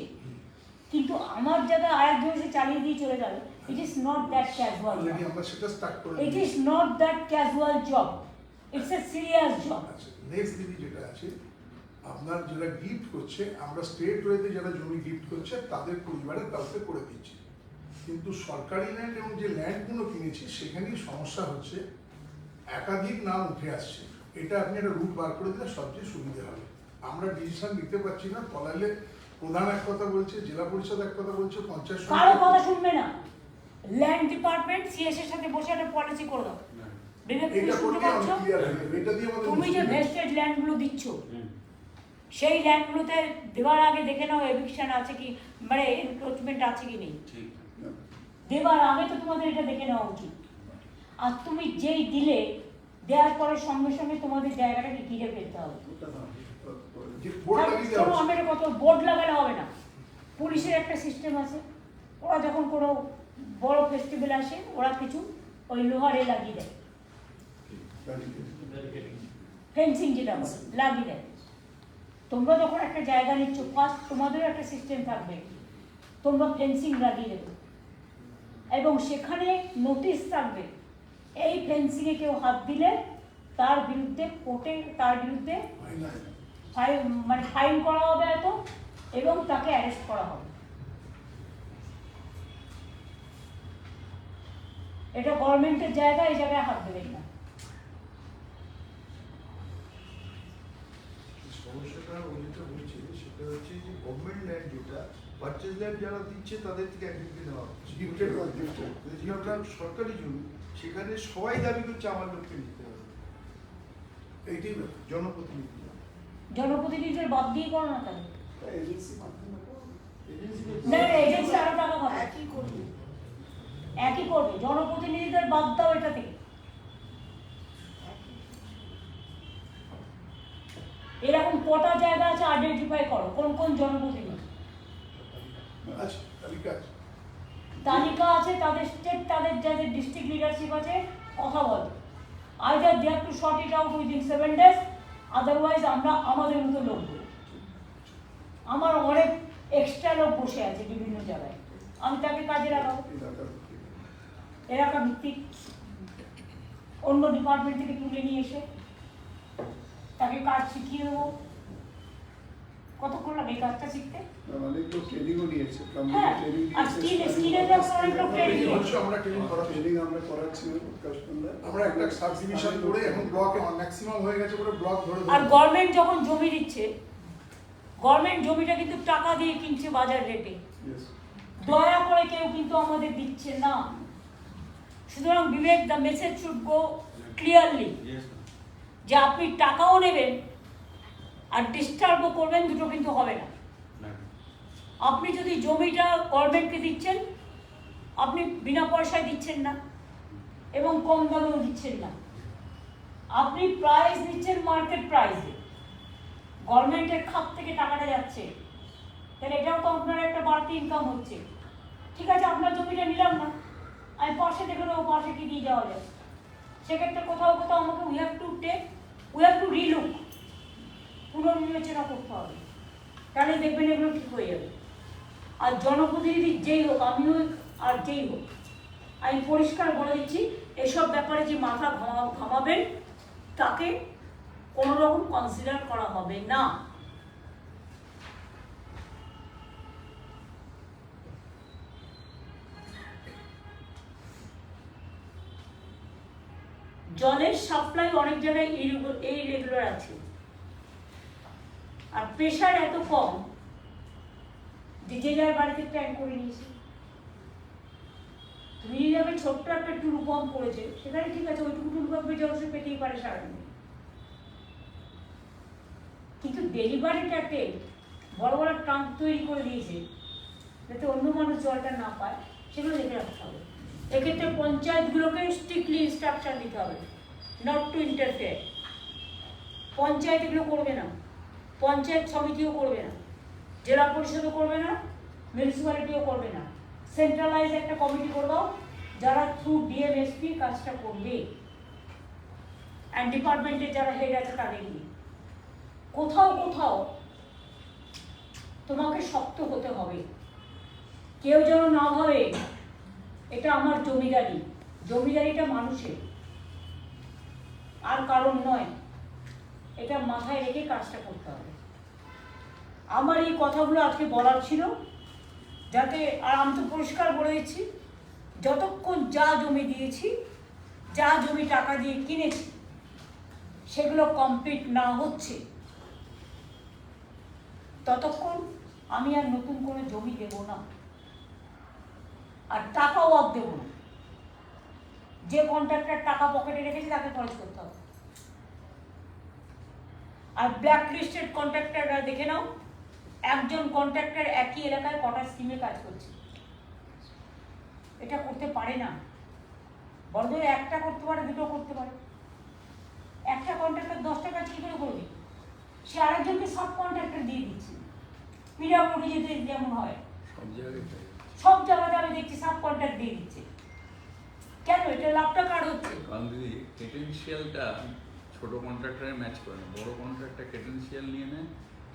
Speaker 4: কিন্তু আমার জায়গায় আরেকজন এসে চালিয়ে দিয়ে চলে যাবে, it is not that casual.
Speaker 2: আমরা সেটা স্টার্ট করে
Speaker 4: it is not that casual job, it's a serious job.
Speaker 2: Next দিদি যেটা আছে, আপনার যারা গিফট করছে, আমরা স্টেট ওয়েতে যারা জমি গিফট করছে তাদের পরিবারের কাউকে করে দিচ্ছি, কিন্তু সরকারি ল্যান্ড এবং যে ল্যান্ডগুলো কিনেছি সেখানেই সমস্যা হচ্ছে, একাধিক নাম উঠে আসছে। এটা আপনি একটা রুট বার করে দিলে সবচেয়ে সুবিধা হবে। আমরা ডিসিশন নিতে পারছি না, পলাইলে প্রধান এক কথা বলছে, জেলা পরিষদ এক কথা বলছে, পঞ্চায়েত
Speaker 4: কারো কথা শুনবে না। ল্যান্ড ডিপার্টমেন্ট সিএস এর সাথে বসে একটা পলিসি করে দাও। তুমি যে ভেস্টেড ল্যান্ডগুলো দিচ্ছ, সেই ল্যান্ডগুলোতে দেওয়ার আগে দেখে নাও এভিকশন আছে কি, মানে এনক্রোচমেন্ট আছে কি নেই। দেওয়ার আগে তো তোমাদের এটা দেখে নেওয়া উচিত। আর তুমি যেই দিলে, দেওয়ার পরে সঙ্গে সঙ্গে তোমাদের জায়গাটাকে ঘিরে ফেলতে হবে। আমাদের কত বোর্ড লাগালে হবে না। পুলিশের একটা সিস্টেম আছে, ওরা যখন কোনো বড় ফেস্টিভ্যাল আসে, ওরা কিছু ওই লোহারে লাগিয়ে দেয়, ফেন্সিং যেটা লাগিয়ে দেয়। তোমরা যখন একটা জায়গা নিচ্ছ, ফার্স্ট তোমাদেরও একটা সিস্টেম থাকবে তোমরা ফেন্সিং লাগিয়ে দেবে এবং সেখানে নোটিশ থাকবে, এই ফেন্সিংয়ে কেউ হাত দিলে তার বিরুদ্ধে কোর্টে তার বিরুদ্ধে ফাইন করা হবে এত এবং তাকে অ্যারেস্ট করা হবে। এটা গভর্নমেন্টের জায়গা, এই জায়গায় হাত দেবেন না।
Speaker 6: সমস্যাটা উনি যেটা বলছে সেটা হচ্ছে যে গভর্নমেন্ট ল্যান্ড যেটা পারচেজ ল্যান্ড যারা দিচ্ছে তাদের থেকে একদিকে নেওয়া হচ্ছে
Speaker 2: Gifted বা gifted।
Speaker 6: যেটা সরকারি জমি সেখানে সবাই দাবি করছে আমার লোককে নিতে হবে,
Speaker 2: এইটাই ব্যাপার।
Speaker 6: জনপ্রতিনিধি
Speaker 4: জনপ্রতিনিধিদের বাদ দিয়ে করো না তাহলে।
Speaker 6: এজেন্সি
Speaker 4: না এজেন্সি আরো টাকা পাবে, একই করবে, জনপ্রতিনিধিদের বাদ দাও এটা থেকে। এরকম কটা জায়গা আছে আইডেন্টিফাই করো, কোন কোন জনপ্রতিনিধি
Speaker 2: আচ্ছা, তালিকা আছে।
Speaker 4: তালিকা আছে, তাদের স্টেট, তাদের যাদের ডিস্ট্রিক্ট লিডারশিপ আছে, কথা বলো। Either they have to sort it out within 7 days, otherwise আমরা আমাদের মতো লোক দেবো। আমার অনেক এক্সট্রা লোক বসে আছে বিভিন্ন জায়গায়, আমি তাকে কাজে লাগাবো। এলাকা ভিত্তিক অন্য ডিপার্টমেন্ট থেকে তুলে নিয়ে এসে তাকে কাজ শিখিয়ে দেবো। কতক্ষণ লাগে এই কাজটা শিখতে?
Speaker 8: অনেক লোক ট্রেনিংও নিয়েছে,
Speaker 4: হ্যাঁ, আর স্কিলের ব্যাপারে অনেক লোক ট্রেনিং
Speaker 2: এই
Speaker 4: নিয়েছে।
Speaker 2: বছর আমরা ট্রেনিং করাচ্ছি।
Speaker 8: ট্রেনিং আমরা করাচ্ছি কাস্টমার।
Speaker 2: আমরা একটা সাব ডিভিশন করে এখন ব্লক ম্যাক্সিমাম হয়ে গেছে, পুরো ব্লক ধরে
Speaker 4: আর গভর্নমেন্ট যখন জমি দিচ্ছে, গভর্নমেন্ট জমিটা কিন্তু টাকা দিয়ে কিনছে বাজার রেটে, দয়া করে কেউ কিন্তু আমাদের দিচ্ছে না। সুতরাং Vivek, the message should go clearly যে আপনি টাকাও নেবেন আর ডিস্টার্বও করবেন, দুটো কিন্তু হবে না। আপনি যদি জমিটা গভর্নমেন্টকে দিচ্ছেন, আপনি বিনা পয়সায় দিচ্ছেন না এবং কম দামেও দিচ্ছেন না, আপনি প্রাইস দিচ্ছেন মার্কেট প্রাইসে, গভর্নমেন্টের খাত থেকে টাকাটা যাচ্ছে, তাহলে এটাও তো আপনার একটা বাড়তি ইনকাম হচ্ছে। ঠিক আছে, আপনার জমিটা নিলাম না, আমি পাশে দেখে নেবো পাশে কি দিয়ে যাওয়া যায়। সেক্ষেত্রে কোথাও কোথাও আমাকে উই হ্যাভ টু রিলুক, পুনর্বিবেচনা করতে হবে, তাহলে দেখবেন এগুলো ঠিক হয়ে যাবে। আর জনপ্রতিনিধি যেই হোক, আমি হোক আর যেই হোক, আমি পরিষ্কার বলে দিচ্ছি, এসব ব্যাপারে যে মাথা ঘামাবেন তাকে কোনো রকম কনসিডার করা হবে না। জলের সাপ্লাই অনেক জায়গায় ইরেগুলার আছে, আর প্রেশার এত কম যে যে যার বাড়িতে ট্যাঙ্ক করে নিয়েছে। তুমি যদি যাবে ছোট্ট একটা টুলু পাম্প করেছে, সেখানে ঠিক আছে, ওইটুকু টুলু পাম্পে জল সে পেতেই পারে সারাদিন, কিন্তু ডেলিভারিটাকে বড় বড় ট্রাঙ্ক তৈরি করে দিয়েছে যাতে অন্য মানুষ জলটা না পায়, সেগুলো দেখে রাখতে হবে। এক্ষেত্রে পঞ্চায়েতগুলোকে স্ট্রিক্টলি ইনস্ট্রাকশন দিতে হবে নট টু ইন্টারফেয়ার। পঞ্চায়েত এগুলো করবে না, পঞ্চায়েত সমিতিও করবে না, জেলা পরিষদও করবে না, মিউনিসিপ্যালিটিও করবে না। সেন্ট্রালাইজ একটা কমিটি করে দাও যারা থ্রু ডিএমএসপি কাজটা করবে, অ্যান্ড ডিপার্টমেন্টের যারা হেড আছে তাদের নিয়ে। কোথাও কোথাও তোমাকে শক্ত হতে হবে, কেউ যেন না ভাবে এটা আমার জমিদারি, জমিদারিটা মানুষের আর কারণ নয়, এটা মাথায় রেখে কাজটা করতে হবে। আমার এই কথাগুলো আজকে বলার ছিল যাতে, আর আমি তো পরিষ্কার বলে দিচ্ছি, যতক্ষণ যা জমি দিয়েছি, যা জমি টাকা দিয়ে কিনেছি, সেগুলো কমপ্লিট না হচ্ছে ততক্ষণ আমি আর নতুন করে জমি দেব না, আর টাকাও আর দেবো না। যে কন্ট্রাক্টর টাকা পকেটে রেখেছে তাকে খরচ করতে হবে। আর ব্ল্যাক লিস্টেড কন্ট্রাক্টররা দেখে নাও, একজন কন্ট্রাক্টর একই এলাকায় কটা স্কিমে কাজ করছে, এটা করতে পারে না। বড় একটা করতে পারে, দুটো করতে পারে। একটা কন্ট্রাক্টর 10টা কাজ কী করে করবে? সে আরেকজনকে সব কন্ট্রাক্টর দিয়ে দিচ্ছে। পিডাব্লিউডি যেতে যেমন হয়, সব জায়গাতে আমি দেখছি সাব কন্ট্রাক্ট দিয়ে দিচ্ছে। কেন? এটা লাভটা কার হচ্ছে?
Speaker 5: কারণ দিদি ক্রেডেনশিয়ালটা ছোট কন্ট্রাক্টরে ম্যাচ করে না, বড় কন্ট্রাক্টর ক্রেডেনশিয়াল নিয়ে নেয়,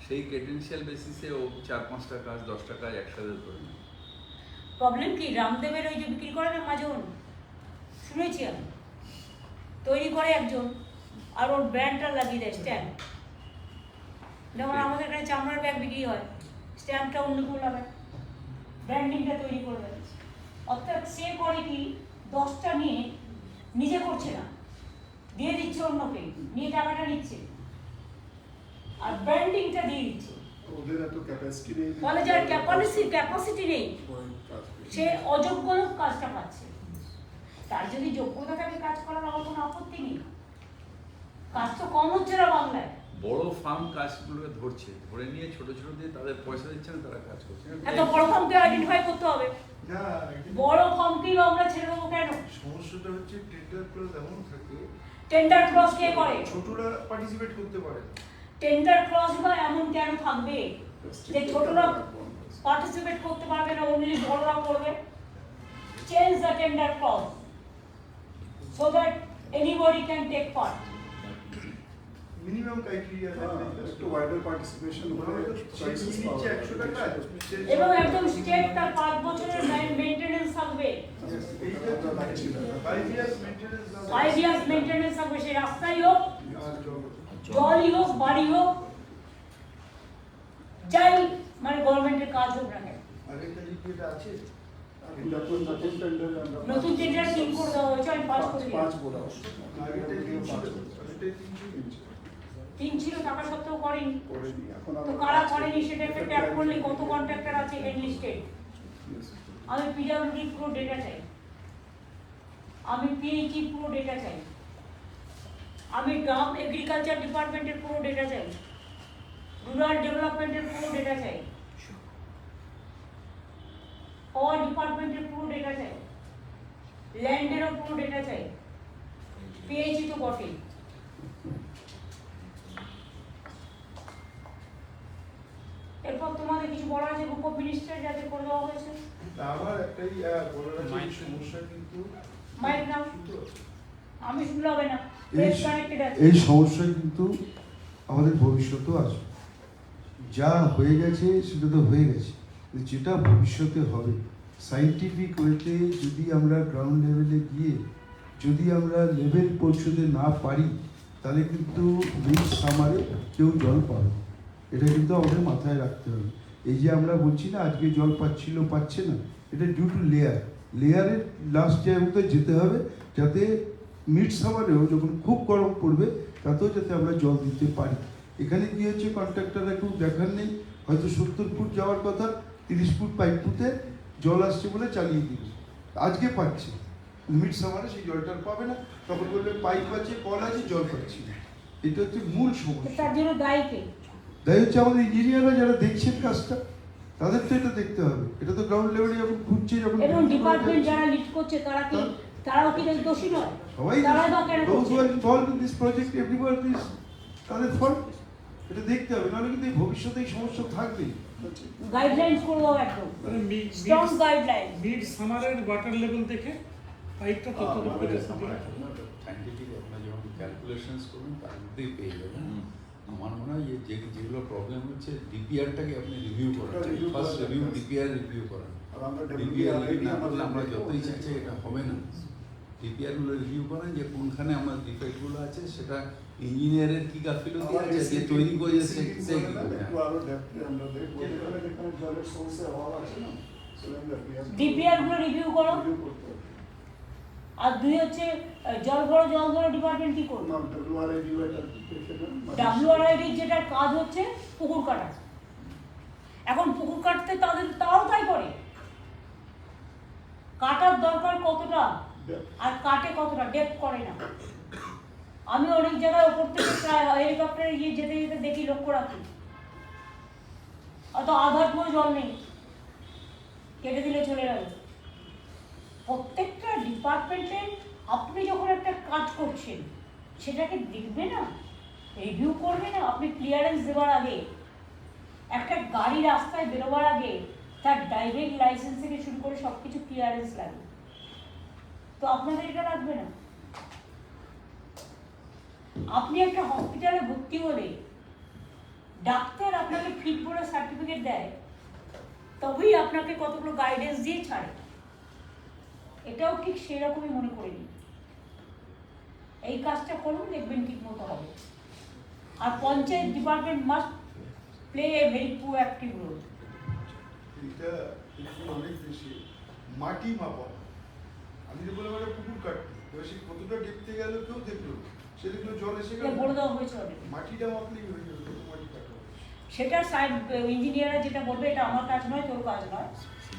Speaker 5: সেই ক্রেডেনশিয়াল বেসিসে ও 4-5টা কাজ 10টা কাজ একসাথে করে নেয়।
Speaker 4: প্রবলেম কি? রামদেবের ওই যে বিক্রি করে না মাজন, শুনেছি আমি, তৈরি করে একজন আর ওর ব্র্যান্ডটা লাগিয়ে দেয় স্ট্যাম্প। যেমন আমাদের এখানে চামড়ার ব্যাগ বিক্রি হয়, স্ট্যাম্পটা অন্য কেউ লাগায়, ব্র্যান্ডিংটা তৈরি করবে। অর্থাৎ সে করে কি 10টা নিয়ে নিজে করছে না, দিয়ে দিচ্ছে অন্যকে, নিয়ে টাকাটা নিচ্ছে আর ব্র্যান্ডিংটা দিয়ে দিচ্ছে।
Speaker 8: ওদের এত ক্যাপাসিটি নেই।
Speaker 4: ফলে যার ক্যাপাসিটি নেই সে অযোগ্য লোক কাজটা পাচ্ছে। তার যদি যোগ্যতা থাকে কাজ করার, আমার কোনো আপত্তি নেই। কাজ তো কম হচ্ছে না বাংলায়।
Speaker 5: বড় ফার্ম কাজগুলোকে ধরছে, ধরে নিয়ে ছোট ছোট দিয়ে তাদের পয়সা দিচ্ছে না, তারা কাজ করছে।
Speaker 4: এত বড় ফার্মকে আইডেন্টিফাই করতে হবে।
Speaker 6: না,
Speaker 4: বড় ফার্মকেই আমরা ছেড়ে দেবো কেন?
Speaker 6: সমস্যাটা হচ্ছে টেন্ডার ক্লজ এমন থাকে,
Speaker 4: টেন্ডার ক্লজ কে করে?
Speaker 6: ছোটরা পার্টিসিপেট করতে পারে না।
Speaker 4: টেন্ডার ক্লজ বা এমন কেন থাকবে যে ছোটরা পার্টিসিপেট করতে পারবে না, অনলি বড়রা করবে? Change the tender clause so that anybody can take part.
Speaker 6: Minimum criteria থাকবে।
Speaker 8: একটু ওয়াইডার পার্টিসিপেশন হলে চাইসেস পাওয়া
Speaker 6: নিচে 100 টাকা
Speaker 4: এবং একদম স্টেট তার 5 বছরের মেইনটেনেন্স থাকবে,
Speaker 6: 5 ইয়ার্স মেইনটেনেন্স
Speaker 4: 5 ইয়ার্স মেইনটেনেন্স থাকবে। সে রাস্তাই হোক, জলই হোক, বাড়ি হোক, যাই মানে গভর্নমেন্টের কাজ হোক না কেন।
Speaker 6: আগেরটা যেটা আছে
Speaker 8: নতুন টেন্ডার আমরা
Speaker 4: নতুন টেন্ডার কিন করে দেওয়া হয়েছে, আমি পাস করে দিলাম।
Speaker 8: 5 বলা
Speaker 6: আগেরটা
Speaker 4: তিন ছিল টাকা সত্ত্বেও করেনি।
Speaker 8: করেনি। এখন
Speaker 4: তো
Speaker 8: আমরা
Speaker 4: কারা করেনি সেটা একটা ট্যাপ করলে কত কন্ট্রাক্টর আছে এনলিস্টেড। আমি পিডব্লিউডি পুরো ডেটা চাই, আমি পিএইচই পুরো ডেটা চাই, আমি গ্রাম এগ্রিকালচার ডিপার্টমেন্টের পুরো ডেটা চাই, রুরাল ডেভেলপমেন্টের পুরো ডেটা চাই, পাওয়ার ডিপার্টমেন্টের পুরো ডেটা চাই, ল্যান্ডেরও পুরো ডেটা চাই, পিএইচই তো বটেই। এরপর তোমাদের কিছু বলার আছে? গ্রুপ অফ মিনিস্টার যাদের করে দেওয়া হয়েছে,
Speaker 6: আমার একটাই বলার আছে, সমস্যা কিন্তু
Speaker 4: মাইক নাও, আমি শুনলে হবে না,
Speaker 9: এই
Speaker 4: প্রেস কানেক্টেড আছে।
Speaker 9: এই সমস্যা কিন্তু আমাদের ভবিষ্যতেও আসবে। যা হয়ে গেছে সেটা তো হয়ে গেছে, যেটা ভবিষ্যতে হবে সাইন্টিফিক ওয়েতে যদি আমরা গ্রাউন্ড লেভেলে গিয়ে যদি আমরা লেভেল পৌঁছতে না পারি তাহলে কিন্তু নেক্সট সামারে কেউ জল পাবে না। এটা কিন্তু আমাদের মাথায় রাখতে হবে। এই যে আমরা বলছি না আজকে জল পাচ্ছে না, এটা ডিউ টু লেয়ারের লাস্ট জায়গাতে যেতে হবে, যাতে মিড সামারেও যখন খুব গরম পড়বে তাতেও যাতে আমরা জল দিতে পারি। এখানে কি হচ্ছে, কন্ট্রাক্টররা খুব দেখার নেই, হয়তো 70 ফুট যাওয়ার কথা 30 ফুট পাইপ পুঁতে জল আসছে বলে চালিয়ে দিল, আজকে পাচ্ছে, মিড সামারে সেই জলটা পাবে না, তখন বলবে পাইপ আছে, কল আছে, জল পাচ্ছি না। এটা হচ্ছে মূল সমস্যা।
Speaker 4: তার জন্য দায়ী কে?
Speaker 9: তাই হচ্ছে আমাদের ইঞ্জিনিয়াররা যারা দেখছেন কাজটা, তাদের তো এটা দেখতে হবে। এটা তো গ্রাউন্ড লেভেলে যখন ঘুরছে, যখন
Speaker 4: এবং ডিপার্টমেন্ট যারা লিড করছে তারাও কি দোষী নয়?
Speaker 9: সবাই
Speaker 4: তারাই বা কেন
Speaker 9: those
Speaker 4: করছে?
Speaker 9: who are involved in this project, everyone is তাদের ফল্ট। এটা দেখতে হবে, নাহলে কিন্তু এই ভবিষ্যতে এই সমস্যা থাকবে।
Speaker 4: গাইডলাইন্স করে দাও একদম, স্ট্রং গাইডলাইন।
Speaker 1: মিড সামারের ওয়াটার লেভেল দেখে পাইপটা ততটুকু করে
Speaker 5: সাইন্টিফিক আপনার যখন ক্যালকুলেশনস করবেন তার মধ্যেই পেয়ে যাবেন। আমার মনে হয় যেগুলো প্রবলেম হচ্ছে ডিপিআরটাকে আপনি রিভিউ করেন, ফার্স্ট ডিপিআর রিভিউ করেন।
Speaker 8: আর আমরা
Speaker 5: ডিপিআর রিভিউ না করলে আমরা যতই চাইছি এটা হবে না। ডিপিআরগুলো রিভিউ করেন যে কোনখানে আমার ডিফেক্টগুলো আছে, সেটা ইঞ্জিনিয়ারের কি গাফিলতি আছে, যে তৈরি করেছে সে কি করে।
Speaker 8: একটু আরো ডেপথে আমরা দেখবো যেখানে জলের সোর্সের অভাব আছে না,
Speaker 4: ডিপিআর গুলো রিভিউ করো।
Speaker 8: রিভিউ করতে হবে।
Speaker 4: আর দুই হচ্ছে জল ভরো ডিপার্টমেন্ট কি করবে? ডাব্লিউআরআইডি যেটা কাজ হচ্ছে পুকুর কাটা। এখন পুকুর কাটতে তারাও তাই করে, কাটার দরকার কতটা আর কাটে কতটা, ডেপথ করে না। আমি অনেক জায়গায় ওপর থেকে প্রায় হেলিকপ্টারে গিয়ে যেতে যেতে দেখি, লক্ষ্য রাখি, অত আধার পুরো জল নেই, কেটে দিলে চলে গেল। প্রত্যেকটা ডিপার্টমেন্টে আপনি যখন একটা কাজ করছেন সেটাকে দেখবে না, রিভিউ করবে না। আপনি ক্লিয়ারেন্স দেওয়ার আগে, একটা গাড়ি রাস্তায় বেরোবার আগে তার ড্রাইভিং লাইসেন্স থেকে শুরু করে সব কিছু ক্লিয়ারেন্স লাগে, তো আপনাদের এটা লাগবে না। আপনি একটা হসপিটালে ভর্তি হলে ডাক্তার আপনাকে ফিট বলে সার্টিফিকেট দেয়, তবেই আপনাকে কতগুলো গাইডেন্স দিয়ে ছাড়ে। এটাও ঠিক সেরকমই মনে করিনি। এই কাজটা করুন, দেখবেন ঠিক মতো হবে। আর panchayat department must play a very proactive role.
Speaker 6: এটা একটু অনেক বেশি মাটি মাপা। আমি যে বললাম একটা পুকুর কাটতে, এবার সে কতটা ডেপতে গেল কেউ দেখলো, সে দেখলো জল এসে গেল,
Speaker 4: বলে দেওয়া হয়েছে অনেক।
Speaker 6: মাটিটা মাপলেই হয়ে যাবে, কত মাটি কাটা হবে।
Speaker 4: সেটা সাইড ইঞ্জিনিয়াররা যেটা বলবে এটা আমার কাজ নয়, তোর কাজ নয়।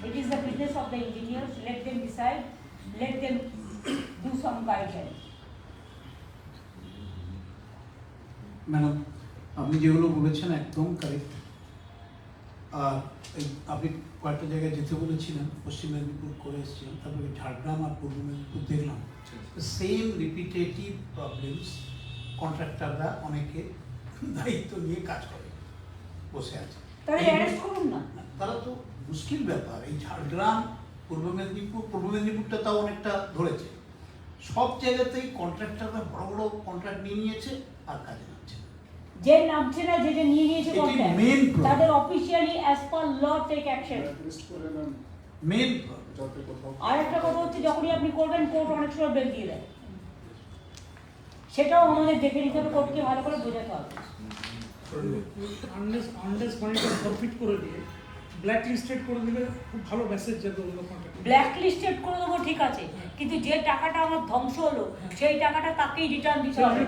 Speaker 4: It is the business of the engineers, let them decide, let them do some guideline.
Speaker 10: Madam, আপনি যেগুলো বলেছেন একদম কারেক্ট। আর আপনি কয়েকটা জায়গায় যেতে বলেছিলেন, পশ্চিম মেদিনীপুর করে এসেছিলাম, তারপরে ঝাড়গ্রাম আর পূর্ব মেদিনীপুর দেখলাম সেম রিপিটেটিভ প্রবলেমস। কন্ট্রাক্টররা অনেকে দায়িত্ব নিয়ে কাজ করে বসে আছে।
Speaker 4: তাহলে অ্যারেস্ট করুন না।
Speaker 10: তারা তো মুশকিল ব্যাপার। এই ঝাড়গ্রাম, পূর্ব মেদিনীপুরটা তাও অনেকটা ধরেছে। সব জায়গাতেই কন্ট্রাক্টররা বড় বড় কন্ট্রাক্ট নিয়ে নিয়েছে আর কাজে নামছে।
Speaker 4: যে নামছে না, যে নিয়ে নিয়েছে কন্ট্রাক্ট,
Speaker 10: মেন
Speaker 4: তাদের অফিশিয়ালি অ্যাজ পার ল টেক অ্যাকশন।
Speaker 10: মেন
Speaker 4: আর একটা কথা হচ্ছে, যখনই আপনি করবেন কোর্ট অনেক সময় বেল দিয়ে দেয়, সেটাও আমাদের দেখে নিতে হবে, কোর্টকে ভালো করে বোঝাতে হবে।
Speaker 1: আনলেস মানিটা ফরফিট করে দিয়ে ব্ল্যাক লিস্টেড করে দিলে খুব ভালো মেসেজ যাবে ওগুলো কন্ট্রাক্ট।
Speaker 4: ব্ল্যাক লিস্টেড করে দেবো ঠিক আছে, কিন্তু যে টাকাটা আমার ধ্বংস হলো সেই টাকাটা তাকেই রিটার্ন দিতে হবে।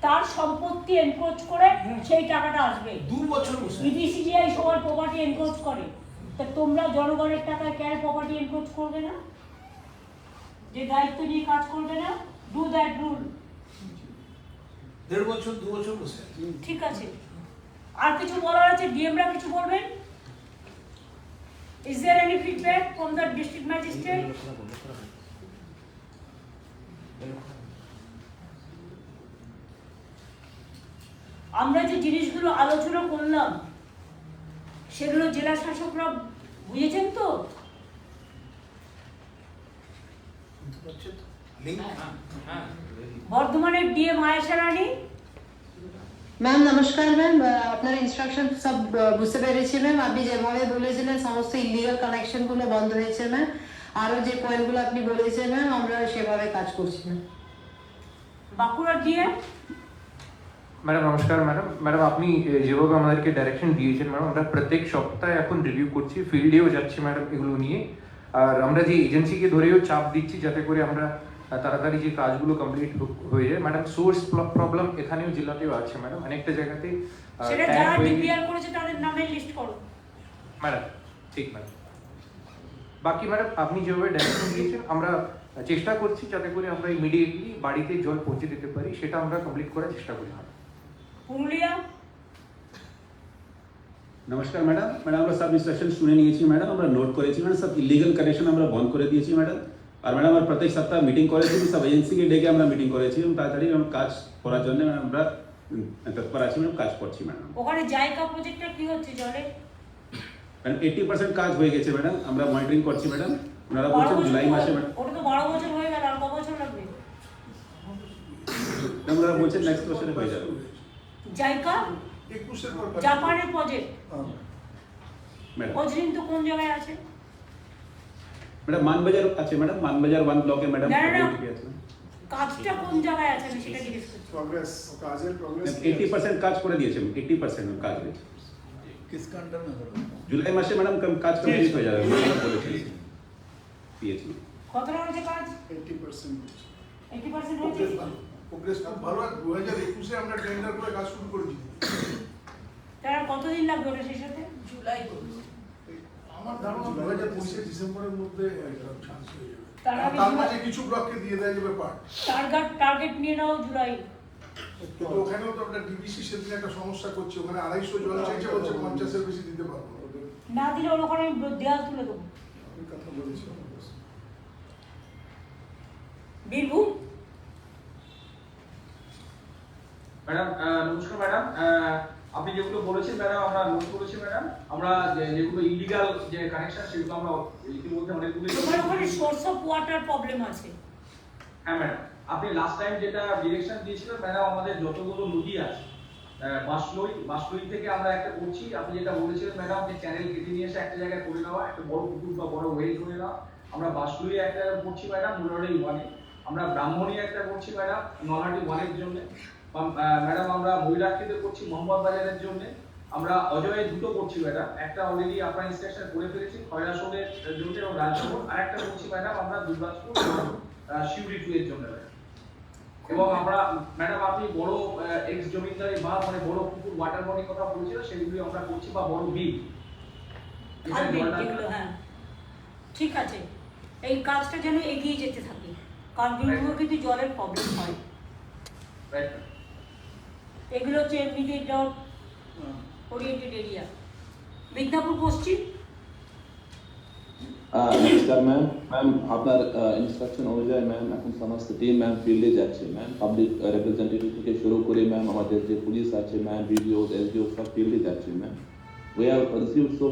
Speaker 4: তার সম্পত্তি এনক্রোচ করে সেই টাকাটা আসবে।
Speaker 10: 2 বছর
Speaker 4: ইডিসিবিআই সবার প্রপার্টি এনক্রোচ করে, তা তোমরা জনগণের টাকায় কেন প্রপার্টি এনক্রোচ করবে না? যে দায়িত্ব নিয়ে কাজ করবে না, ডু দ্যাট রুল।
Speaker 10: 1.5 বছর 2 বছর বসে আছে।
Speaker 4: ঠিক আছে। আর কিছু বলার আছে? ডিএমরা কিছু বলবেন? Is there any feedback from the district magistrate? আমরা যে জিনিসগুলো আলোচনা করলাম সেগুলো জেলা শাসকরা বুঝেছেন তো? বর্ধমানের ডিএম আয়েশা রানী।
Speaker 11: ম্যাম নমস্কার ম্যাম, আপনার ইনস্ট্রাকশন সব বুঝতে পেরেছি ম্যাম। আপনি যেভাবে বলেছিলেন সমস্ত ইলিগাল কানেকশনগুলো বন্ধ হয়েছে ম্যাম। আরও যে পয়েন্টগুলো আপনি বলেছেন ম্যাম, আমরা সেভাবে কাজ করছি ম্যাম।
Speaker 4: বাঁকুড়ার ডিএম।
Speaker 3: ম্যাডাম নমস্কার। ম্যাডাম আপনি যেভাবে আমাদেরকে ডাইরেকশন দিয়েছেন ম্যাডাম, আমরা প্রত্যেক সপ্তাহে এখন রিভিউ করছি, ফিল্ডেও যাচ্ছি ম্যাডাম এগুলো নিয়ে। আর আমরা যে এজেন্সিকে ধরেও চাপ দিচ্ছি যাতে করে আমরা তাড়াতাড়ি যে কাজগুলো কমপ্লিট হয়ে যায়। ম্যাডাম সোর্স প্রবলেম এখানেও জেলাতেও আছে ম্যাডাম, অনেকটা জায়গাতে
Speaker 4: সেটা যারা ডিপিআর করেছে তাদের নামে লিস্ট করো
Speaker 3: ম্যাডাম। ঠিক ম্যাডাম। বাকি ম্যাডাম আপনি যেভাবে ডাইরেকশন দিয়েছেন আমরা চেষ্টা করছি যাতে করে আমরা ইমিডিয়েটলি বাড়িতে জল পৌঁছে দিতে পারি, সেটা আমরা কমপ্লিট করার চেষ্টা করি।
Speaker 4: পুরুলিয়া।
Speaker 12: নমস্কার ম্যাডাম। আমরা সব ইনস্ট্রাকশন শুনে নিয়েছি ম্যাডাম, আমরা নোট করেছি ম্যাডাম। সব ইলিগাল কানেকশন আমরা বন্ধ করে দিয়েছি ম্যাডাম। আর ম্যাডাম আমরা প্রত্যেক সপ্তাহ মিটিং করেছি, সব এজেন্সিকে ডেকে আমরা মিটিং করেছি এবং তাড়াতাড়ি কাজ করার জন্য আমরা তৎপর আছি ম্যাডাম, কাজ করছি ম্যাডাম।
Speaker 4: ওখানে জায়গা প্রজেক্টটা কি হচ্ছে জলে?
Speaker 12: ম্যাডাম 80% কাজ হয়ে গেছে ম্যাডাম, আমরা মনিটরিং করছি ম্যাডাম। ওনারা বলছেন জুলাই মাসে ম্যাডাম।
Speaker 4: ওটা তো 12 বছর হয়ে গেল, আর কত বছর লাগবে?
Speaker 12: ওনারা বলছেন নেক্সট বছরে হয়ে যাবে।
Speaker 4: জায়গা
Speaker 2: 21-এর পর
Speaker 4: জাপানের প্রজেক্ট
Speaker 12: ম্যাডাম
Speaker 4: অজরিন তো কোন জায়গায় আছে?
Speaker 12: ম্যাডাম মানবাজার আছে ম্যাডাম, মানবাজার 1 ব্লকে ম্যাডাম আছে।
Speaker 4: কাজটা কোন জায়গায় আছে আমি সেটা জিজ্ঞেস করছি।
Speaker 8: প্রগ্রেস, কাজের প্রগ্রেস
Speaker 12: 80% কাজ করে দিয়েছে, 80% কাজ হয়েছে।
Speaker 5: किस कांडर में करो?
Speaker 12: জুলাই মাসে ম্যাডাম কাজ কমপ্লিট হয়ে যাবে বলেছেন পিএইচি।
Speaker 4: কতটা হয়েছে কাজ?
Speaker 8: 80%।
Speaker 4: 80% হয়েছে।
Speaker 2: প্রোগ্রেস খুব ভালো। আর 2021-এ আমরা টেন্ডার করে কাজ শুরু করেছি।
Speaker 4: তার কতদিন লাগবে ওটা শেষ হতে? জুলাই।
Speaker 2: আমার ধারণা 2025 ডিসেম্বরের মধ্যে চান্স হয়ে যাবে।
Speaker 4: তার আগে
Speaker 2: তার মাঝে কিছু ব্লককে দিয়ে দেয় যাবে পার্ট।
Speaker 4: টার্গেট নিয়ে নাও জুলাই।
Speaker 2: কিন্তু ওখানেও তো একটা ডিবিসি সেদিন একটা সমস্যা করছে, ওখানে 250 জল চাইছে, বলছে 50-এর বেশি দিতে পারবো না।
Speaker 4: না দিলে ওখানে দেয়াল তুলে দেবো।
Speaker 8: আমি কথা বলেছি।
Speaker 4: বীরভূম।
Speaker 3: ম্যাডাম নমস্কার ম্যাডাম, আপনি যেগুলো বলেছেন ম্যাডাম আমরা নোট করেছি ম্যাডাম। আমরা যেগুলো ইলিগাল যে কানেকশন সেগুলো আমরা ইতিমধ্যে অনেকগুলো।
Speaker 4: তোমার ওখানে সোর্স অফ ওয়াটার প্রবলেম আছে।
Speaker 3: হ্যাঁ ম্যাডাম, আপনি লাস্ট টাইম যেটা ডিরেকশন দিয়েছিলেন ম্যাডাম, আমাদের যতগুলো নদী আছে
Speaker 13: বাসলই থেকে আমরা একটা করছি, আপনি যেটা বলেছিলেন ম্যাডাম যে চ্যানেল কেটে নিয়ে এসে একটা জায়গায় করে নেওয়া, একটা বড় পুকুর বা বড় ওয়েল করে নেওয়া। আমরা বাসলই একটা করছি ম্যাডাম, মুরারি ওয়ানে। আমরা ব্রাহ্মণী একটা করছি ম্যাডাম, নলহাটি ওয়ানের জন্য। ম্যাডাম আমরা মহিলাক্ষীতে করছি মোহাম্মদ বাজারের জন্য। আমরা অজয়ে দুটো করছি ম্যাডাম, একটা অলরেডি আপনার ইনস্ট্রাকশন করে ফেলেছি খয়রাসোলের জন্য এবং রাজশাহী, আর একটা করছি ম্যাডাম আমরা দুর্গাপুর শিউরি টু এর জন্য। এবং আমরা ম্যাডাম আপনি বড় এক্স জমিদারি বা মানে বড় পুকুর ওয়াটার বডির কথা বলছিলেন, সেগুলি আমরা করছি, বা বড় বিল।
Speaker 4: হ্যাঁ ঠিক আছে, এই কাজটা যেন এগিয়ে যেতে থাকে, কারণ বিভিন্ন কিন্তু জলের প্রবলেম হয়। এগুলো হচ্ছে এমনিতে ডট ওরিয়েন্টেড এরিয়া। মিদনাপুর পশ্চিম।
Speaker 14: নমস্কার ম্যাম। আপনার ইনস্ট্রাকশন অনুযায়ী ম্যাম এখন সমস্ত টিম ম্যাম ফিল্ডে যাচ্ছে ম্যাম, পাবলিক রিপ্রেজেন্টেটিভ থেকে শুরু করে ম্যাম আমাদের যে পুলিশ আছে ম্যাম, বিডিও, এসডিও সব ফিল্ডে যাচ্ছে ma'am. We have received so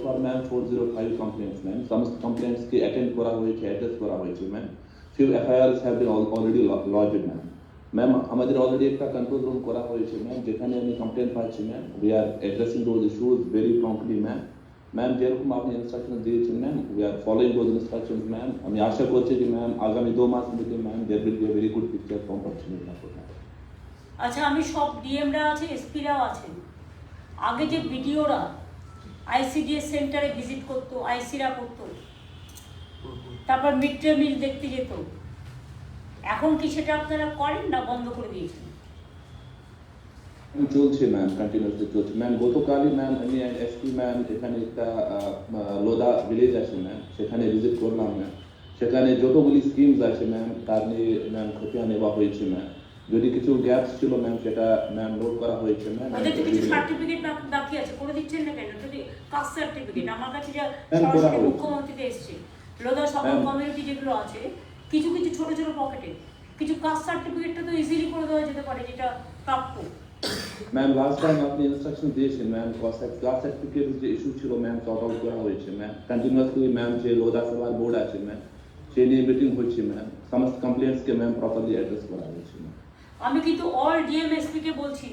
Speaker 14: far ma'am 405 complaints ma'am. সমস্ত কমপ্লেন্টস কে অ্যাটেন্ড করা হয়েছে, অ্যাড্রেস করা হয়েছে ma'am. few FIRs have been already lodged ma'am. Ma'am আমাদের অলরেডি একটা কন্ট্রোল রুম করা হয়েছে ম্যাম, যেখানে আমি কমপ্লেন পাচ্ছি ma'am. We are addressing those issues very promptly ma'am. Ma'am যেরকম আপনি ইনস্ট্রাকশন দিয়েছেন ma'am, we are following those instructions ma'am. আমি আশা করছি যে ম্যাম আগামী 2 মাস মধ্যে ma'am there will be a very good picture from Paschim Medinipur.
Speaker 4: আচ্ছা, আমি সব ডিএমরা আছে, এসপিরাও আছেন। আগে যে বিডিওরা আইসিডিএস সেন্টারে ভিজিট করতো, আইসিরা করতো, তারপর মিড ডে মিল দেখতে যেত, এখন কি সেটা আপনারা করেন না বন্ধ করে দিয়েছেন?
Speaker 14: চলছে ম্যাম, কন্টিনিউসলি চলছে ম্যাম। গতকালই ম্যাম আমি এসপি ম্যাম এখানে একটা লোদা ভিলেজ আছে ম্যাম, সেখানে ভিজিট করলাম ম্যাম। সেখানে যতগুলি স্কিমস আছে ম্যাম তার নিয়ে ম্যাম খতিয়ান নেওয়া হয়েছে ম্যাম। যদি কিছু গ্যাপস ছিল ম্যাম সেটা ম্যাম নোট করা হয়েছে ম্যাম।
Speaker 4: ওদের তো কিছু সার্টিফিকেট বাকি আছে, করে দিচ্ছেন না কেন? যদি কাস্ট সার্টিফিকেট আমার কাছে যা মুখ্যমন্ত্রীতে এসছে, লোদা সকল কমিউনিটি যেগুলো আছে, কিছু কিছু ছোট ছোট পকেটে কিছু কাস্ট সার্টিফিকেটটা তো ইজিলি করে দেওয়া যেতে পারে, যেটা প্রাপ্য।
Speaker 14: ম্যাম লাস্ট টাইম আপনি ইনস্ট্রাকশন দিয়েছেন ম্যাম, কাস্ট সার্টিফিকেট যে ইস্যু ছিল ম্যাম সর্ট আউট করা হয়েছে ম্যাম। কন্টিনিউয়াসলি ম্যাম যে লোদা সভার বোর্ড আছে ম্যাম, সেই নিয়ে মিটিং হচ্ছে ম্যাম। সমস্ত কমপ্লেন্টসকে ম্যাম প্রপারলি অ্যাড্রেস করা হয়েছে ম্যাম।
Speaker 4: আমি কিন্তু অল ডিএমএসপি কে বলছি,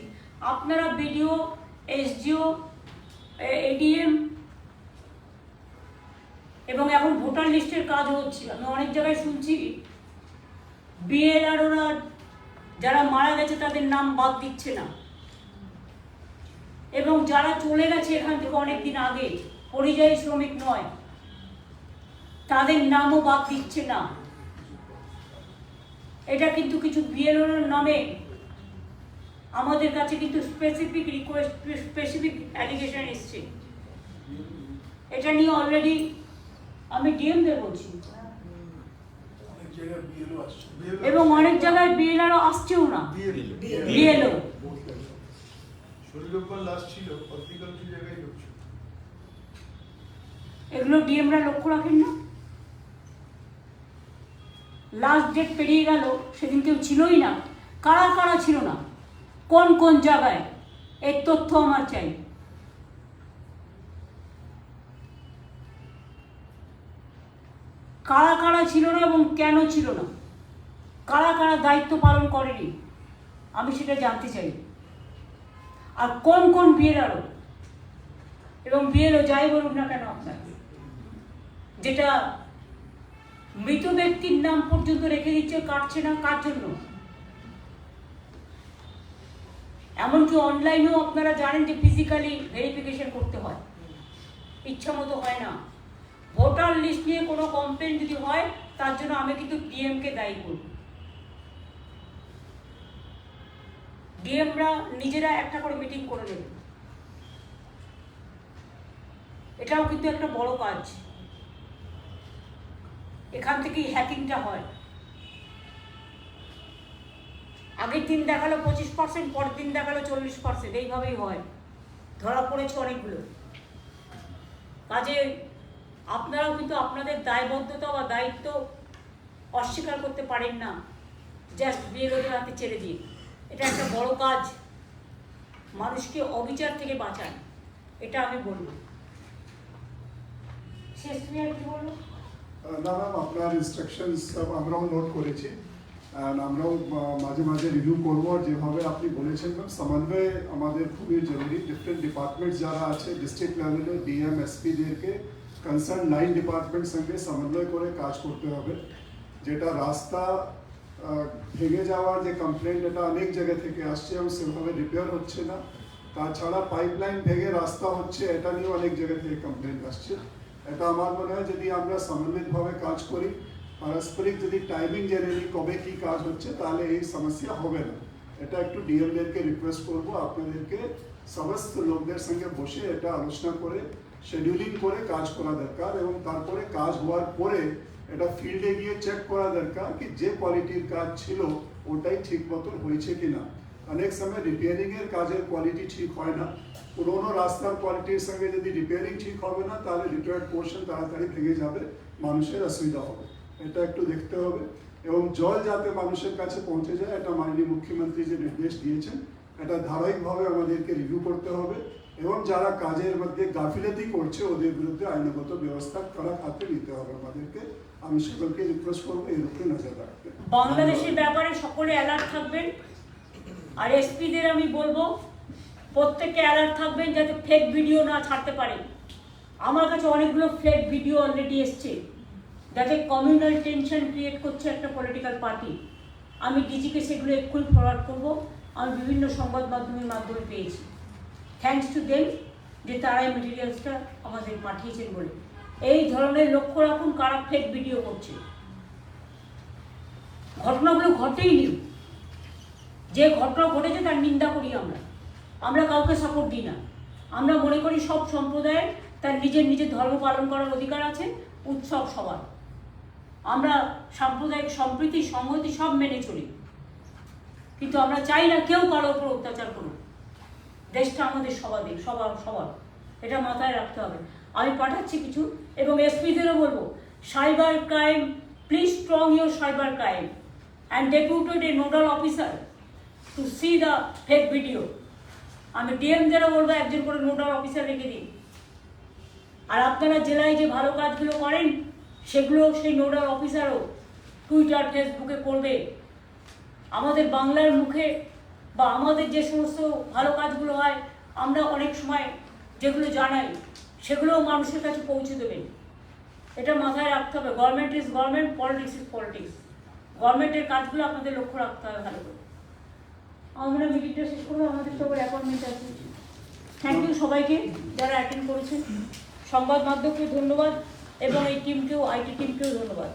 Speaker 4: আপনারা বিডিও, এসডিও, এডিএম এবং এখন ভোটার লিস্টের কাজ হচ্ছে। আমি অনেক জায়গায় শুনছি বিএলআরওরা যারা মারা গেছে তাদের নাম বাদ দিচ্ছে না, এবং যারা চলে গেছে এখান থেকে অনেকদিন আগে, পরিযায়ী শ্রমিক নয়, তাদের নামও বাদ দিচ্ছে না। এটা কিন্তু কিছু বিএলওর নামে আমাদের কাছে কিন্তু স্পেসিফিক রিকোয়েস্ট, স্পেসিফিক অ্যালিগেশন এসছে। এটা নিয়ে অলরেডি আমি ডিএমদের বলছি, এবং অনেক জায়গায় বিএলআরও আসছেও না। বিএলও এগুলো ডিএমরা লক্ষ্য রাখেন না। লাস্ট ডেট পেরিয়ে গেল, সেদিন কেউ ছিলই না। কারা কারা ছিল না, কোন কোন জায়গায়, এর তথ্য আমার চাই। কারা কারা ছিল না এবং কেন ছিল না, কারা কারা দায়িত্ব পালন করেনি, আমি সেটা জানতে চাই। আর কোন কোন বিএলআরও এবং বিএলও যাই বলুন না কেন আপনার, যেটা মৃত ব্যক্তির নাম পর্যন্ত রেখে দিচ্ছে, কাটছে না, কার জন্য? এমনকি অনলাইনেও আপনারা জানেন যে ফিজিক্যালি ভেরিফিকেশন করতে হয়, ইচ্ছা মতো হয় না। ভোটার লিস্ট নিয়ে কোনো কমপ্লেন যদি হয়, তার জন্য আমি কিন্তু ডিএমকে দায়ী করব। ডিএমরা নিজেরা একটা করে মিটিং করে নেবে, এটাও কিন্তু একটা বড় কাজ। এখান থেকেই হ্যাকিংটা হয়। আগের দিন দেখালো 25%, পরের দিন দেখালো 40%, এইভাবেই হয়। ধরা পড়েছে অনেকগুলো। কাজে আপনারাও কিন্তু আপনাদের দায়বদ্ধতা বা দায়িত্ব অস্বীকার করতে পারেন না, জাস্ট বিএলওদের হাতে ছেড়ে দিয়ে। এটা একটা বড় কাজ, মানুষকে অবিচার থেকে বাঁচান, এটা আমি বলবো। শেষ তুমি আর কি বলবো?
Speaker 2: না ম্যাম, আপনার ইনস্ট্রাকশনস আমরাও নোট করেছি।
Speaker 8: অ্যান্ড আমরাও মাঝে মাঝে রিভিউ করবো। আর যেভাবে আপনি বলেছেন ম্যাম, সমন্বয় আমাদের খুবই জরুরি। ডিফারেন্ট ডিপার্টমেন্টস যারা আছে ডিস্ট্রিক্ট লেভেলে ডিএম এসপিদেরকে কনসার্ন লাইন ডিপার্টমেন্ট সঙ্গে সমন্বয় করে কাজ করতে হবে। যেটা রাস্তা ভেঙে যাওয়ার যে কমপ্লেন্ট, এটা অনেক জায়গা থেকে আসছে এবং সেভাবে রিপেয়ার হচ্ছে না। তাছাড়া পাইপলাইন ভেঙে রাস্তা হচ্ছে, এটা নিয়েও অনেক জায়গা থেকে কমপ্লেন্ট আসছে। এটা আমার মনে হয় যদি আমরা সমন্বিতভাবে কাজ করি, পারস্পরিক যদি টাইমিং জেনে নিই কবে কী কাজ হচ্ছে, তাহলে এই সমস্যা হবে না। এটা একটু ডিএমদেরকে রিকোয়েস্ট করবো, আপনাদেরকে সমস্ত লোকদের সঙ্গে বসে এটা আলোচনা করে শেডিউলিং করে কাজ করা দরকার এবং তারপরে কাজ হওয়ার পরে এটা ফিল্ডে গিয়ে চেক করা দরকার কি যে কোয়ালিটির কাজ ছিল ওটাই ঠিক মতন হয়েছে কিনা। অনেক সময় রিপেয়ারিংয়ের কাজের কোয়ালিটি ঠিক হয় না। পুরোনো রাস্তার কোয়ালিটির সঙ্গে যদি রিপেয়ারিং ঠিক হবে না, তাহলে রিপেয়ার্ড পোর্শন তাড়াতাড়ি ভেঙে যাবে, মানুষের অসুবিধা হবে। এটা একটু দেখতে হবে এবং জল যাতে মানুষের কাছে পৌঁছে যায়, এটা মাননীয় মুখ্যমন্ত্রী যে নির্দেশ দিয়েছেন, এটা ধারাবাহিকভাবে আমাদেরকে রিভিউ করতে হবে এবং যারা কাজের মধ্যে গাফিলতি করছে ওদের বিরুদ্ধে আইনগত ব্যবস্থা করার হাতে নিতে হবে আমাদেরকে। আমি সকলকে রিকোয়েস্ট করবো এর উপরে নজর রাখতে।
Speaker 4: বাংলাদেশের ব্যাপারে সকলে অ্যালার্ট থাকবেন। আর এসপিদের আমি বলবো প্রত্যেকে অ্যালার্ট থাকবেন যাতে ফেক ভিডিও না ছাড়তে পারে। আমার কাছে অনেকগুলো ফেক ভিডিও অলরেডি এসছে যাতে কমিউনাল টেনশন ক্রিয়েট করছে একটা পলিটিক্যাল পার্টি। আমি ডিজিকে সেগুলো এক্ষুনি ফরওয়ার্ড করবো। আমি বিভিন্ন সংবাদ মাধ্যমের মাধ্যমে পেয়েছি। থ্যাঙ্কস টু দেম যে তারা এই মেটেরিয়ালসটা আমাদের পাঠিয়েছেন বলে। এই ধরনের লক্ষ্য রাখুন কারা ফেক ভিডিও করছে। ঘটনাগুলো ঘটেই নি, যে ঘটনা ঘটেছে তার নিন্দা করি আমরা কাউকে সাপোর্ট দিই না। আমরা মনে করি সব সম্প্রদায়ের তার নিজের নিজের ধর্ম পালন করার অধিকার আছে, উৎসব সবার। আমরা সাম্প্রদায়িক সম্প্রীতি সংহতি সব মেনে চলি, কিন্তু আমরা চাই না কেউ কারো ওপর অত্যাচার করুক। দেশটা আমাদের সবার, এটা মাথায় রাখতে হবে। আমি পাঠাচ্ছি কিছু এবং এসপিদেরও বলবো cyber crime, please strong your cyber crime and deputed a nodal officer to see the fake video. আমি ডিএমদেরও বলবো একজন করে নোডাল অফিসার রেখে দিন। আর আপনারা জেলায় যে ভালো কাজগুলো করেন সেগুলো সেই নোডাল অফিসারও টুইটার ফেসবুকে করবে। আমাদের বাংলার মুখে বা আমাদের যে সমস্ত ভালো কাজগুলো হয় আমরা অনেক সময় যেগুলো জানাই সেগুলোও মানুষের কাছে পৌঁছে দেবেন। এটা মাথায় রাখতে হবে। Government is government, politics is politics. গভর্নমেন্টের কাজগুলো আপনাদের লক্ষ্য রাখতে হবে ভালো করে। আমরা মিটিংটা শেষ করবো, আমাদের তো আবার অ্যাপয়েন্টমেন্ট আছে। থ্যাংক ইউ সবাইকে যারা অ্যাটেন্ড করেছেন। সংবাদ মাধ্যমকে ধন্যবাদ এবং এই টিমকেও, আইটি টিমকেও ধন্যবাদ।